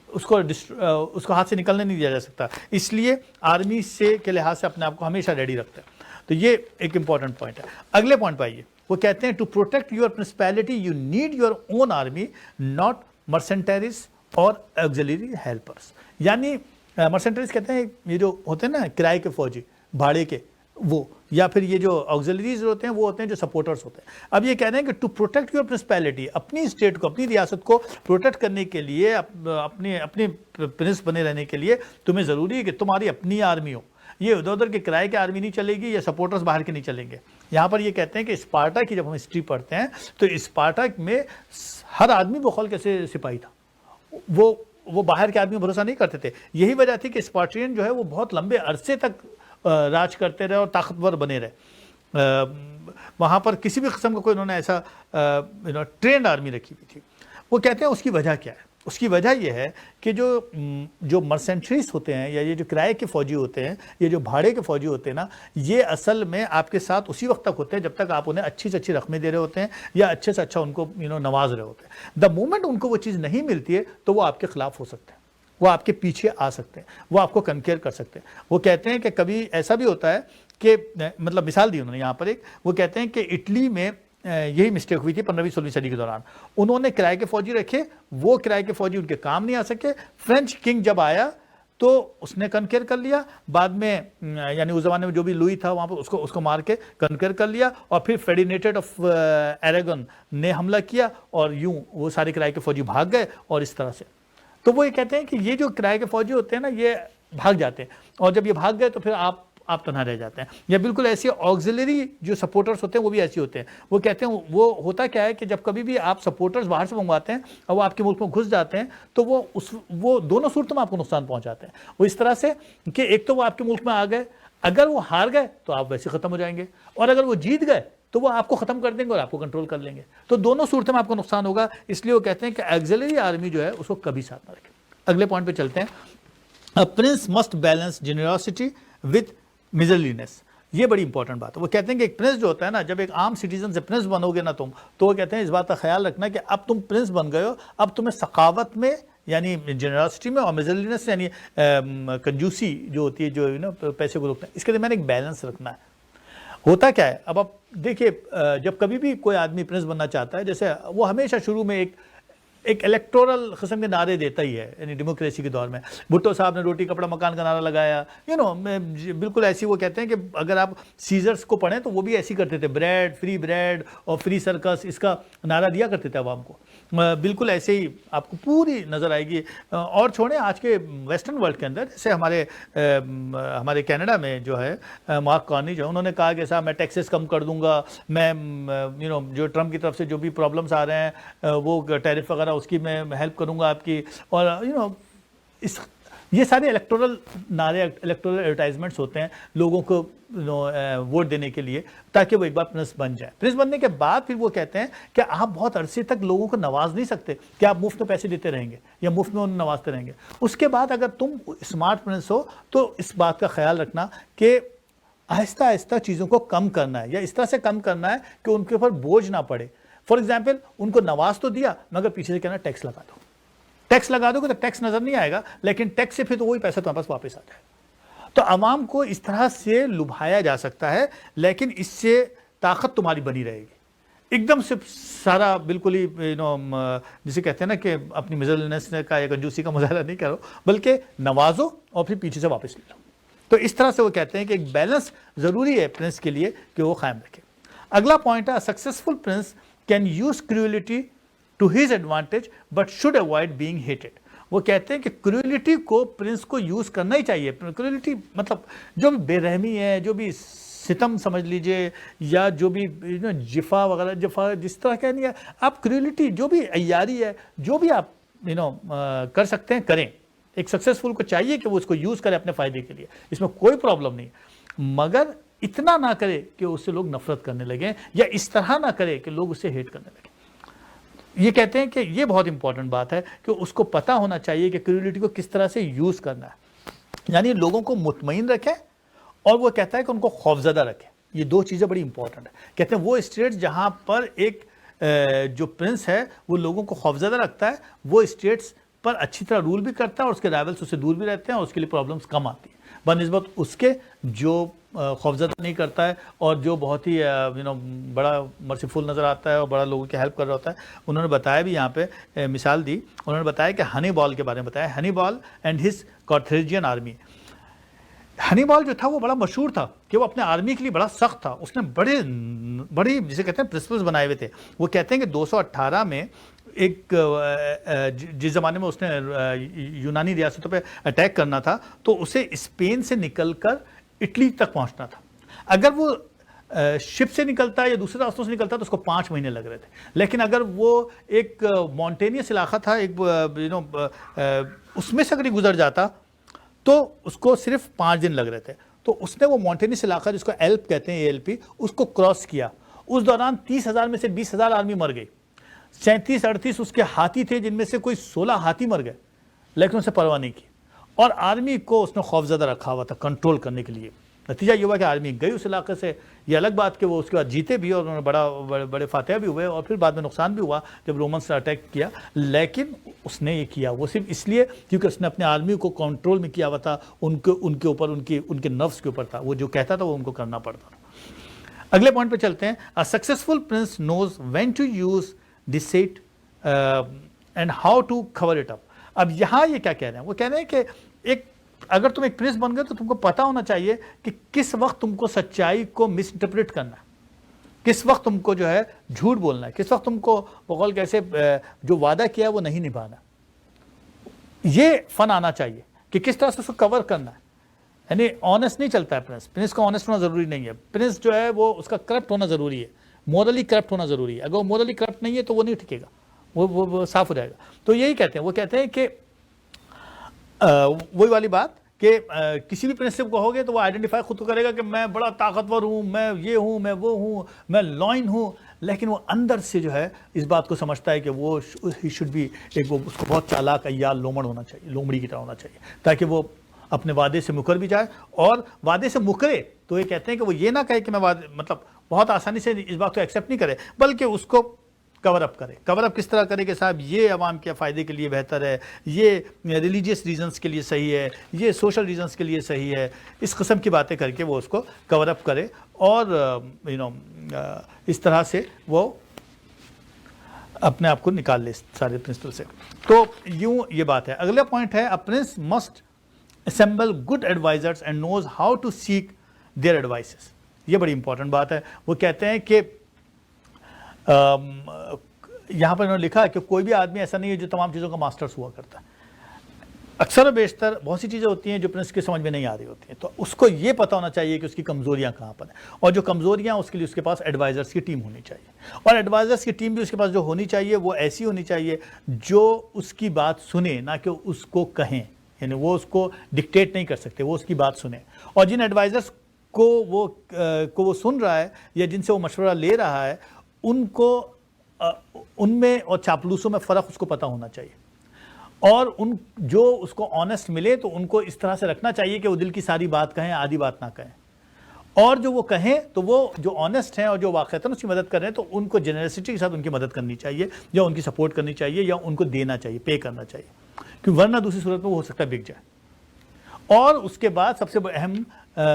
اس کو ہاتھ سے نکلنے نہیں دیا جا سکتا, اس لیے آرمی سے کے لحاظ سے اپنے آپ کو ہمیشہ ریڈی رکھتے ہیں. تو یہ ایک امپورٹنٹ پوائنٹ ہے. اگلے پوائنٹ پہ آئیے. وہ کہتے ہیں to protect your principality you need your own army not mercenaries اور آگزیلری ہیلپرس. یعنی مرسنٹریز کہتے ہیں یہ جو ہوتے ہیں نا کرائے کے فوجی بھاڑے کے وہ, یا پھر یہ جو آگزیلریز ہوتے ہیں وہ ہوتے ہیں جو سپورٹرز ہوتے ہیں. اب یہ کہہ رہے ہیں کہ ٹو پروٹیکٹ یور پرنسپیلٹی, اپنی اسٹیٹ کو اپنی ریاست کو پروٹیکٹ کرنے کے لیے اپنے پرنس بنے رہنے کے لیے تمہیں ضروری ہے کہ تمہاری اپنی آرمی ہو. یہ ادھر ادھر کے کرائے کے آرمی نہیں چلے گی یا سپورٹرز باہر کے نہیں چلیں گے. یہاں پر یہ کہتے ہیں کہ اسپارٹا کی جب ہم ہسٹری پڑھتے ہیں تو اسپارٹا میں ہر آدمی بخول کیسے سپاہی تھا, وہ باہر کے آدمی بھروسہ نہیں کرتے تھے. یہی وجہ تھی کہ اسپارٹین جو ہے وہ بہت لمبے عرصے تک راج کرتے رہے اور طاقتور بنے رہے. وہاں پر کسی بھی قسم کا کوئی انہوں نے ایسا ٹرینڈ آرمی رکھی ہوئی تھی. وہ کہتے ہیں اس کی وجہ کیا ہے. اس کی وجہ یہ ہے کہ جو مرسنٹریز ہوتے ہیں یا یہ جو کرائے کے فوجی ہوتے ہیں, یہ جو بھاڑے کے فوجی ہوتے ہیں نا, یہ اصل میں آپ کے ساتھ اسی وقت تک ہوتے ہیں جب تک آپ انہیں اچھی سے اچھی رقمیں دے رہے ہوتے ہیں یا اچھے سے اچھا ان کو نواز رہے ہوتے ہیں. دا مومنٹ ان کو وہ چیز نہیں ملتی ہے تو وہ آپ کے خلاف ہو سکتے ہیں, وہ آپ کے پیچھے آ سکتے ہیں, وہ آپ کو کنکیئر کر سکتے ہیں. وہ کہتے ہیں کہ کبھی ایسا بھی ہوتا ہے کہ مطلب مثال دی انہوں نے یہاں پر ایک, وہ کہتے ہیں کہ اٹلی میں یہی مسٹیک ہوئی تھی 15ویں-16ویں صدی کے دوران. انہوں نے کرائے کے فوجی رکھے, وہ کرائے کے فوجی ان کے کام نہیں آ سکے. فرینچ کنگ جب آیا تو اس نے کنکیئر کر لیا, بعد میں یعنی اس زمانے میں جو بھی لوئی تھا وہاں پر اس کو مار کے کنکیئر کر لیا, اور پھر فیڈینیٹڈ آف ایراگن نے حملہ کیا اور یوں وہ سارے کرائے کے فوجی بھاگ گئے. اور اس طرح سے تو وہ یہ کہتے ہیں کہ یہ جو کرائے کے فوجی ہوتے ہیں نا یہ بھاگ جاتے ہیں, اور جب یہ بھاگ گئے تو پھر آپ تنہا رہ جاتے ہیں. یا بالکل ایسی آگزیلری جو سپورٹرز ہوتے ہیں وہ بھی ایسی ہوتے ہیں. وہ کہتے ہیں وہ ہوتا کیا ہے کہ جب کبھی بھی آپ سپورٹرز باہر سے منگواتے ہیں اور وہ آپ کے ملک میں گھس جاتے ہیں تو وہ دونوں صورتوں میں آپ کو نقصان پہنچاتے ہیں. وہ اس طرح سے کہ ایک تو وہ آپ کے ملک میں آ گئے, اگر وہ ہار گئے تو آپ ویسے ختم ہو جائیں گے, اور اگر وہ جیت گئے تو وہ آپ کو ختم کر دیں گے اور آپ کو کنٹرول کر لیں گے. تو دونوں صورتوں میں آپ کو نقصان ہوگا. اس لیے وہ کہتے ہیں کہ آگزیلری آرمی جو ہے اس کو کبھی ساتھ نہ رکھیں. اگلے پوائنٹ پہ چلتے ہیں. Prince must balance generosity with miserliness. یہ بڑی امپورٹنٹ بات ہے. وہ کہتے ہیں کہ ایک پرنس جو ہوتا ہے نا, جب ایک عام سٹیزن سے پرنس بنو گے نا تم, تو وہ کہتے ہیں اس بات کا خیال رکھنا کہ اب تم پرنس بن گئے ہو, اب تمہیں سخاوت میں یعنی جنراسٹی میں اور میزرلینس یعنی کنجوسی جو ہوتی ہے جو پیسے کو روکنا ہے, اس کے درمیان ایک بیلنس رکھنا ہے. ہوتا کیا ہے, اب آپ دیکھیے جب کبھی بھی کوئی آدمی پرنس بننا چاہتا ہے, جیسے وہ ہمیشہ شروع میں ایک الیکٹورل قسم کے نعرے دیتا ہی ہے. یعنی ڈیموکریسی کے دور میں بھٹو صاحب نے روٹی کپڑا مکان کا نعرہ لگایا, بالکل ایسی. وہ کہتے ہیں کہ اگر آپ سیزرز کو پڑھیں تو وہ بھی ایسی کرتے تھے, بریڈ اور فری سرکس, اس کا نعرہ دیا کرتے تھے عوام کو. بالکل ایسے ہی آپ کو پوری نظر آئے گی. اور چھوڑیں آج کے ویسٹرن ورلڈ کے اندر, جیسے ہمارے کینیڈا میں جو ہے مارک کارنی جو انہوں نے کہا کہ صاحب میں ٹیکسز کم کر دوں گا, میں جو ٹرمپ کی طرف سے جو بھی پرابلمس آ رہے ہیں وہ ٹیرف وغیرہ اس کی میں ہیلپ کروں گا آپ کی. اور یہ سارے الیکٹورل نعرے, الیکٹورل ایڈورٹائزمنٹس ہوتے ہیں لوگوں کو ووٹ دینے کے لیے, تاکہ وہ ایک بار پرنس بن جائے. پرنس بننے کے بعد پھر وہ کہتے ہیں کہ آپ بہت عرصے تک لوگوں کو نواز نہیں سکتے, کہ آپ مفت میں پیسے دیتے رہیں گے یا مفت میں انہیں نوازتے رہیں گے. اس کے بعد اگر تم اسمارٹ پرنس ہو تو اس بات کا خیال رکھنا کہ آہستہ آہستہ چیزوں کو کم کرنا ہے, یا اس طرح سے کم کرنا ہے کہ ان کے اوپر بوجھ نہ پڑے. فار ایگزامپل ان کو نواز تو دیا, مگر پیچھے سے کہنا ٹیکس لگا دو. ٹیکس لگا دو گے تو ٹیکس نظر نہیں آئے گا, لیکن ٹیکس سے پھر تو وہی پیسہ تمہارے پاس واپس آ جائے. تو عوام کو اس طرح سے لبھایا جا سکتا ہے, لیکن اس سے طاقت تمہاری بنی رہے گی. ایک دم سے سارا بالکل ہی جسے کہتے ہیں نا کہ اپنی مزلنس کا یا کنجوسی کا مظاہرہ نہیں کرو، بلکہ نوازو اور پھر پیچھے سے واپس لے لو. تو اس طرح سے وہ کہتے ہیں کہ ایک بیلنس ضروری ہے پرنس کے لیے کہ وہ قائم رکھے. اگلا پوائنٹ ہے successful prince can use cruelty to his advantage but should avoid being hated. وہ کہتے ہیں کہ کریولٹی کو پرنس کو یوز کرنا ہی چاہیے. کریولٹی مطلب جو بھی بے رحمی ہے، جو بھی ستم سمجھ لیجئے، یا جو بھی جفا وغیرہ، جفا جس طرح کہہ نہیں ہے آپ، کریولٹی جو بھی عیاری ہے، جو بھی آپ کر سکتے ہیں کریں. ایک سکسیسفل کو چاہیے کہ وہ اس کو یوز کرے اپنے فائدے کے لیے، اس میں کوئی پرابلم نہیں، مگر اتنا نہ کرے کہ اس سے لوگ نفرت کرنے لگیں، یا اس طرح نہ کرے کہ لوگ اسے ہیٹ کرنے لگیں. یہ کہتے ہیں کہ یہ بہت امپورٹنٹ بات ہے کہ اس کو پتا ہونا چاہیے کہ کریولٹی کو کس طرح سے یوز کرنا ہے، یعنی لوگوں کو مطمئن رکھیں، اور وہ کہتا ہے کہ ان کو خوفزدہ رکھیں. یہ دو چیزیں بڑی امپورٹنٹ ہیں. کہتے ہیں وہ اسٹیٹس جہاں پر ایک جو پرنس ہے وہ لوگوں کو خوفزدہ رکھتا ہے، وہ اسٹیٹس پر اچھی طرح رول بھی کرتا ہے، اور اس کے رائولس اس سے دور بھی رہتے ہیں، اور اس کے لیے پرابلمس کم آتی ہیں بنسبت اس کے جو خوفزدہ نہیں کرتا ہے اور جو بہت ہی بڑا مرسیفل نظر آتا ہے اور بڑا لوگوں کی ہیلپ کر رہا ہوتا ہے. انہوں نے بتایا بھی یہاں پہ مثال دی، انہوں نے بتایا کہ ہنی بال کے بارے میں بتایا. Hannibal and his Carthaginian army. Hannibal جو تھا وہ بڑا مشہور تھا کہ وہ اپنے آرمی کے لیے بڑا سخت تھا. اس نے بڑی جسے کہتے ہیں پرنسپلز بنائے ہوئے تھے. وہ کہتے ہیں کہ 218 میں ایک جس زمانے میں اس نے یونانی ریاستوں پہ اٹیک کرنا تھا تو اسے اسپین سے نکل کر اٹلی تک پہنچنا تھا. اگر وہ شپ سے نکلتا یا دوسرے راستوں سے نکلتا تو اس کو 5 مہینے لگ رہے تھے. لیکن اگر وہ ایک ماؤنٹینیس علاقہ تھا، ایک اس میں سے اگر گزر جاتا تو اس کو صرف 5 دن لگ رہے تھے. تو اس نے وہ ماؤنٹینیس علاقہ جس کو ایلپ کہتے ہیں ALP، اس کو کراس کیا. اس دوران 30,000 میں سے 20,000 آرمی مر گئی. 37-38 اس کے ہاتھی تھے جن میں سے کوئی 16 ہاتھی مر گئے، لیکن اسے پرواہ نہیں کی، اور آرمی کو اس نے خوفزدہ رکھا ہوا تھا کنٹرول کرنے کے لیے. نتیجہ یہ ہوا کہ آرمی گئی اس علاقے سے. یہ الگ بات کہ وہ اس کے بعد جیتے بھی اور انہوں نے بڑے فاتح بھی ہوئے، اور پھر بعد میں نقصان بھی ہوا جب رومنس نے اٹیک کیا. لیکن اس نے یہ کیا وہ صرف اس لیے کیونکہ اس نے اپنے آرمی کو کنٹرول میں کیا ہوا تھا، ان کے اوپر ان کے نفس کے اوپر تھا. وہ جو کہتا تھا وہ ان کو کرنا پڑتا تھا. اگلے پوائنٹ پہ چلتے ہیں. A successful prince knows when to use deceit and how to cover it up. اب یہاں یہ کیا کہہ رہے ہیں؟ وہ کہہ رہے ہیں کہ اگر تم ایک پرنس بن گئے تو تم کو پتا ہونا چاہیے کہ کس وقت تم کو سچائی کو مس انٹرپریٹ کرنا ہے، کس وقت تم کو جو ہے جھوٹ بولنا ہے، کس وقت تم کو بقول کیسے جو وعدہ کیا ہے وہ نہیں نبھانا. یہ فن آنا چاہیے کہ کس طرح سے اس کو کور کرنا ہے. یعنی آنیسٹ نہیں چلتا ہے پرنس کا آنیسٹ ہونا ضروری نہیں ہے. پرنس جو ہے وہ اس کا کرپٹ ہونا ضروری ہے، مورلی کرپٹ ہونا ضروری ہے. اگر وہ مورلی کرپٹ نہیں ہے تو وہ نہیں ٹکے گا، وہ صاف ہو جائے گا. تو یہی کہتے ہیں، وہ کہتے ہیں کہ وہی والی بات کہ کسی بھی پرنس سے کہو گے تو وہ آئیڈینٹیفائی خود کو کرے گا کہ میں بڑا طاقتور ہوں، میں یہ ہوں، میں وہ ہوں، میں لائن ہوں. لیکن وہ اندر سے جو ہے اس بات کو سمجھتا ہے کہ وہ ہی شوڈ بی اس کو بہت چالاک عیال لومڑ ہونا چاہیے، لومڑی کی طرح ہونا چاہیے، تاکہ وہ اپنے وعدے سے مکر بھی جائے. اور وعدے سے مکرے تو یہ کہتے ہیں کہ وہ یہ نہ کہے کہ میں مطلب بہت آسانی سے اس بات کو ایکسیپٹ نہیں کرے، بلکہ اس کو کور اپ کرے. کور اپ کس طرح کرے کہ صاحب یہ عوام کے فائدے کے لیے بہتر ہے، یہ ریلیجیس ریزنس کے لیے صحیح ہے، یہ سوشل ریزنس کے لیے صحیح ہے. اس قسم کی باتیں کر کے وہ اس کو کور اپ کرے، اور اس طرح سے وہ اپنے آپ کو نکال لے سارے پرنسپل سے. تو یوں یہ بات ہے. اگلا پوائنٹ ہے a prince must assemble good advisors and knows how to seek their advices. یہ بڑی امپورٹنٹ بات ہے. وہ کہتے ہیں کہ یہاں پر انہوں نے لکھا ہے کہ کوئی بھی آدمی ایسا نہیں ہے جو تمام چیزوں کا ماسٹرز ہوا کرتا ہے. اکثر و بیشتر بہت سی چیزیں ہوتی ہیں جو پرنس کے سمجھ میں نہیں آ رہی ہوتی ہیں، تو اس کو یہ پتا ہونا چاہیے کہ اس کی کمزوریاں کہاں پر ہیں، اور جو کمزوریاں اس کے لیے اس کے پاس ایڈوائزرز کی ٹیم ہونی چاہیے. اور ایڈوائزرز کی ٹیم بھی اس کے پاس جو ہونی چاہیے وہ ایسی ہونی چاہیے جو اس کی بات سنے، نہ کہ اس کو کہیں. یعنی وہ اس کو ڈکٹیٹ نہیں کر سکتے، وہ اس کی بات سنیں. اور جن ایڈوائزرز کو وہ سن رہا ہے یا جن سے وہ مشورہ لے رہا ہے، ان میں اور چاپلوسوں میں فرق اس کو پتہ ہونا چاہیے. اور جو اس کو آنیسٹ ملے تو ان کو اس طرح سے رکھنا چاہیے کہ وہ دل کی ساری بات کہیں، آدھی بات نہ کہیں. اور جو وہ کہیں تو وہ جو آنیسٹ ہیں اور جو واقعتاً اس کی مدد کر رہے ہیں تو ان کو جنرسٹی کے ساتھ ان کی مدد کرنی چاہیے، یا ان کی سپورٹ کرنی چاہیے، یا ان کو دینا چاہیے، پے کرنا چاہیے، کیونکہ ورنہ دوسری صورت میں وہ ہو سکتا ہے بک جائے. اور اس کے بعد سب سے اہم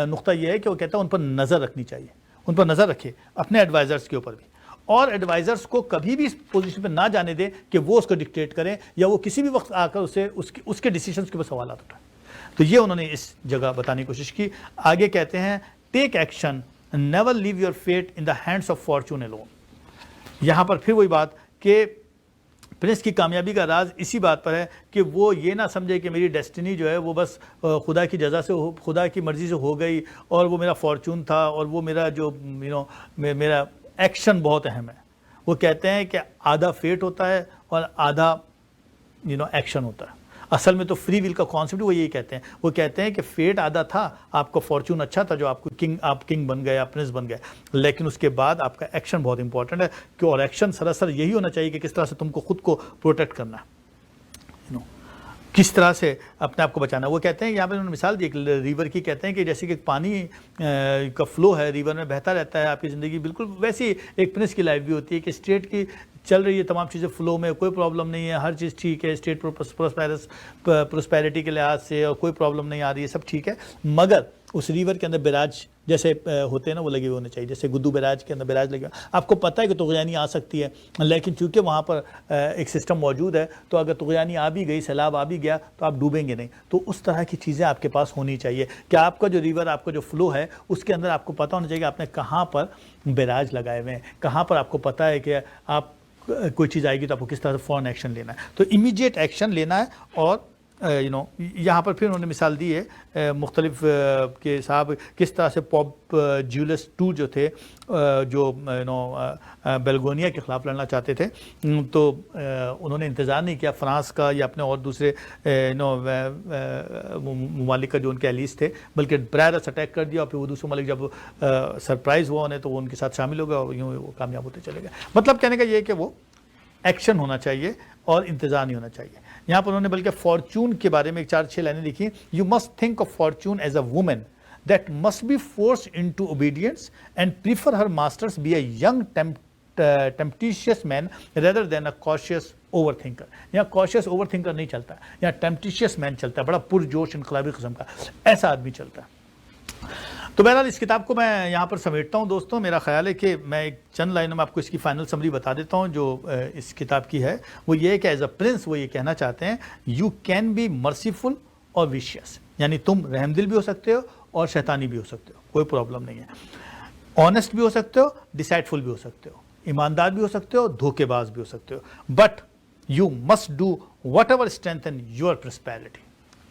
نقطہ یہ ہے کہ وہ کہتا ہے ان پر نظر رکھنی چاہیے، ان پر نظر رکھے اپنے ایڈوائزرز کے اوپر بھی. اور ایڈوائزرس کو کبھی بھی اس پوزیشن پہ نہ جانے دیں کہ وہ اس کو ڈکٹیٹ کریں یا وہ کسی بھی وقت آ کر اس کے ڈیسیشنز کے اوپر سوالات اٹھائیں. تو یہ انہوں نے اس جگہ بتانے کی کوشش کی. آگے کہتے ہیں take action, never leave your fate in the hands of fortune alone. یہاں پر پھر وہی بات کہ پرنس کی کامیابی کا راز اسی بات پر ہے کہ وہ یہ نہ سمجھے کہ میری ڈیسٹنی جو ہے وہ بس خدا کی جزا سے خدا کی مرضی سے ہو گئی اور وہ میرا فارچون تھا اور وہ میرا جو میرا ایکشن بہت اہم ہے. وہ کہتے ہیں کہ آدھا فیٹ ہوتا ہے اور آدھا ایکشن ہوتا ہے. اصل میں تو فری ول کا کانسیپٹ وہ یہی کہتے ہیں. وہ کہتے ہیں کہ فیٹ آدھا تھا, آپ کا فارچون اچھا تھا جو آپ کو آپ کنگ بن گئے, آپ پرنس بن گئے, لیکن اس کے بعد آپ کا ایکشن بہت امپورٹنٹ ہے کہ اور ایکشن سراسر یہی ہونا چاہیے کہ کس طرح سے تم کو خود کو پروٹیکٹ کرنا ہے, کس طرح سے اپنے آپ کو بچانا. وہ کہتے ہیں یہاں پہ انہوں نے مثال دی ایک ریور کی, کہتے ہیں کہ جیسے کہ پانی کا فلو ہے ریور میں بہتا رہتا ہے آپ کی زندگی, بالکل ویسی ایک پرنس کی لائف بھی ہوتی ہے کہ اسٹیٹ کی چل رہی ہے تمام چیزیں فلو میں, کوئی پرابلم نہیں ہے, ہر چیز ٹھیک ہے, اسٹیٹ پروسپیرٹی کے لحاظ سے اور کوئی پرابلم نہیں آ رہی ہے, سب ٹھیک ہے, مگر اس ریور کے اندر بیراج جیسے ہوتے ہیں نا وہ لگے ہوئے ہونے چاہیے, جیسے گدو بیراج کے اندر بیراج لگے ہوئے. آپ کو پتہ ہے کہ طغیانی آ سکتی ہے, لیکن چونکہ وہاں پر ایک سسٹم موجود ہے تو اگر طغیانی آ بھی گئی, سیلاب آ بھی گیا تو آپ ڈوبیں گے نہیں. تو اس طرح کی چیزیں آپ کے پاس ہونی چاہیے کہ آپ کا جو ریور, آپ کا جو فلو ہے اس کے اندر آپ کو پتہ ہونا چاہیے کہ آپ نے کہاں پر بیراج لگائے ہوئے ہیں, کہاں پر آپ کو پتہ ہے کہ آپ کوئی چیز آئے گی تو آپ کو کس طرح سے فوراً ایکشن لینا ہے. تو امیڈیٹ ایکشن لینا ہے. اور یہاں پر پھر انہوں نے مثال دی ہے مختلف کہ صاحب کس طرح سے پوپ جیولس ٹو جو تھے جو بیلگونیا کے خلاف لڑنا چاہتے تھے, تو انہوں نے انتظار نہیں کیا فرانس کا یا اپنے اور دوسرے ممالک کا جو ان کے ایلیز تھے, بلکہ براہ راست اٹیک کر دیا اور پھر وہ دوسرے ممالک جب سرپرائز ہوا انہیں تو وہ ان کے ساتھ شامل ہو گئے اور یوں وہ کامیاب ہوتے چلے گئے. مطلب کہنے کا یہ ہے کہ وہ ایکشن ہونا چاہیے اور انتظار نہیں ہونا چاہیے. یہاں پر انہوں نے بلکہ فارچون کے بارے میں 4-6 لائنیں لکھی. You must think of fortune as a woman that must be forced into obedience and prefer her masters be a young tempestuous man rather than a cautious over thinker. یہاں کاشیس اوور تھنکر نہیں چلتا ہے, یہاں ٹیمپٹیشیس مین چلتا ہے, بڑا پرجوش انقلابی قسم کا ایسا آدمی چلتا ہے. تو بہرحال اس کتاب کو میں یہاں پر سمیٹتا ہوں دوستوں. میرا خیال ہے کہ میں ایک چند لائنوں میں آپ کو اس کی فائنل سمری بتا دیتا ہوں جو اس کتاب کی ہے. وہ یہ ہے کہ ایز اے پرنس وہ یہ کہنا چاہتے ہیں یو کین بی مرسیفل اور ویشیس, یعنی تم رحم دل بھی ہو سکتے ہو اور شیطانی بھی ہو سکتے ہو, کوئی پرابلم نہیں ہے. آنیسٹ بھی ہو سکتے ہو, ڈیسائڈفل بھی ہو سکتے ہو, ایماندار بھی ہو سکتے ہو, دھوکے باز بھی ہو سکتے ہو, but you must do whatever strengthen your prosperity.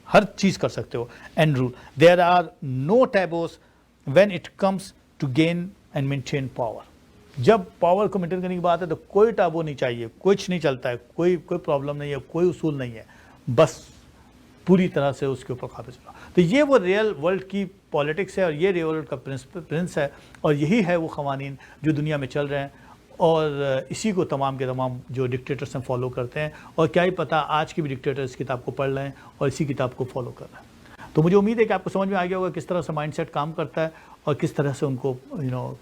ہر چیز کر سکتے ہو. And rule there are no taboos when it comes to gain and maintain power. جب پاور کو مینٹین کرنے کی بات ہے تو کوئی ٹابو نہیں چاہیے, کچھ نہیں چلتا ہے, کوئی پرابلم نہیں ہے, کوئی اصول نہیں ہے, بس پوری طرح سے اس کے اوپر قابض رہو. تو یہ وہ ریئل ورلڈ کی پالیٹکس ہے اور یہ ریئل ورلڈ کا پرنس ہے اور یہی ہے وہ قوانین جو دنیا میں چل رہے ہیں اور اسی کو تمام کے تمام جو ڈکٹیٹرس ہیں فالو کرتے ہیں. اور کیا ہی پتہ آج کے بھی ڈکٹیٹر اس کتاب کو پڑھ رہے ہیں اور اسی کتاب کو فالو کر رہے ہیں. تو مجھے امید ہے کہ آپ کو سمجھ میں آ گیا ہوگا کس طرح سے مائنڈ سیٹ کام کرتا ہے اور کس طرح سے ان کو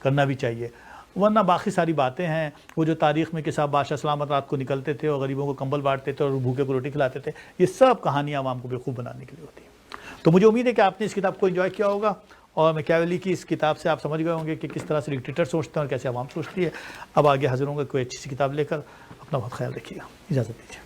کرنا بھی چاہیے. ورنہ باقی ساری باتیں ہیں وہ جو تاریخ میں کہ صاحب بادشاہ سلامت رات کو نکلتے تھے اور غریبوں کو کمبل بانٹتے تھے اور بھوکے کو روٹی کھلاتے تھے, یہ سب کہانیاں عوام کو بیوقوف بنانے کے لیے ہوتی ہیں. تو مجھے امید ہے کہ آپ نے اس کتاب کو انجوائے کیا ہوگا اور میکیاویلی کی اس کتاب سے آپ سمجھ گئے ہوں گے کہ کس طرح سے ڈکٹیٹر سوچتے ہیں اور کیسے عوام سوچتی ہے. اب آگے حاضر ہوں گا کوئی اچھی سی کتاب لے کر. اپنا بہت خیال رکھیے گا. اجازت دیجیے.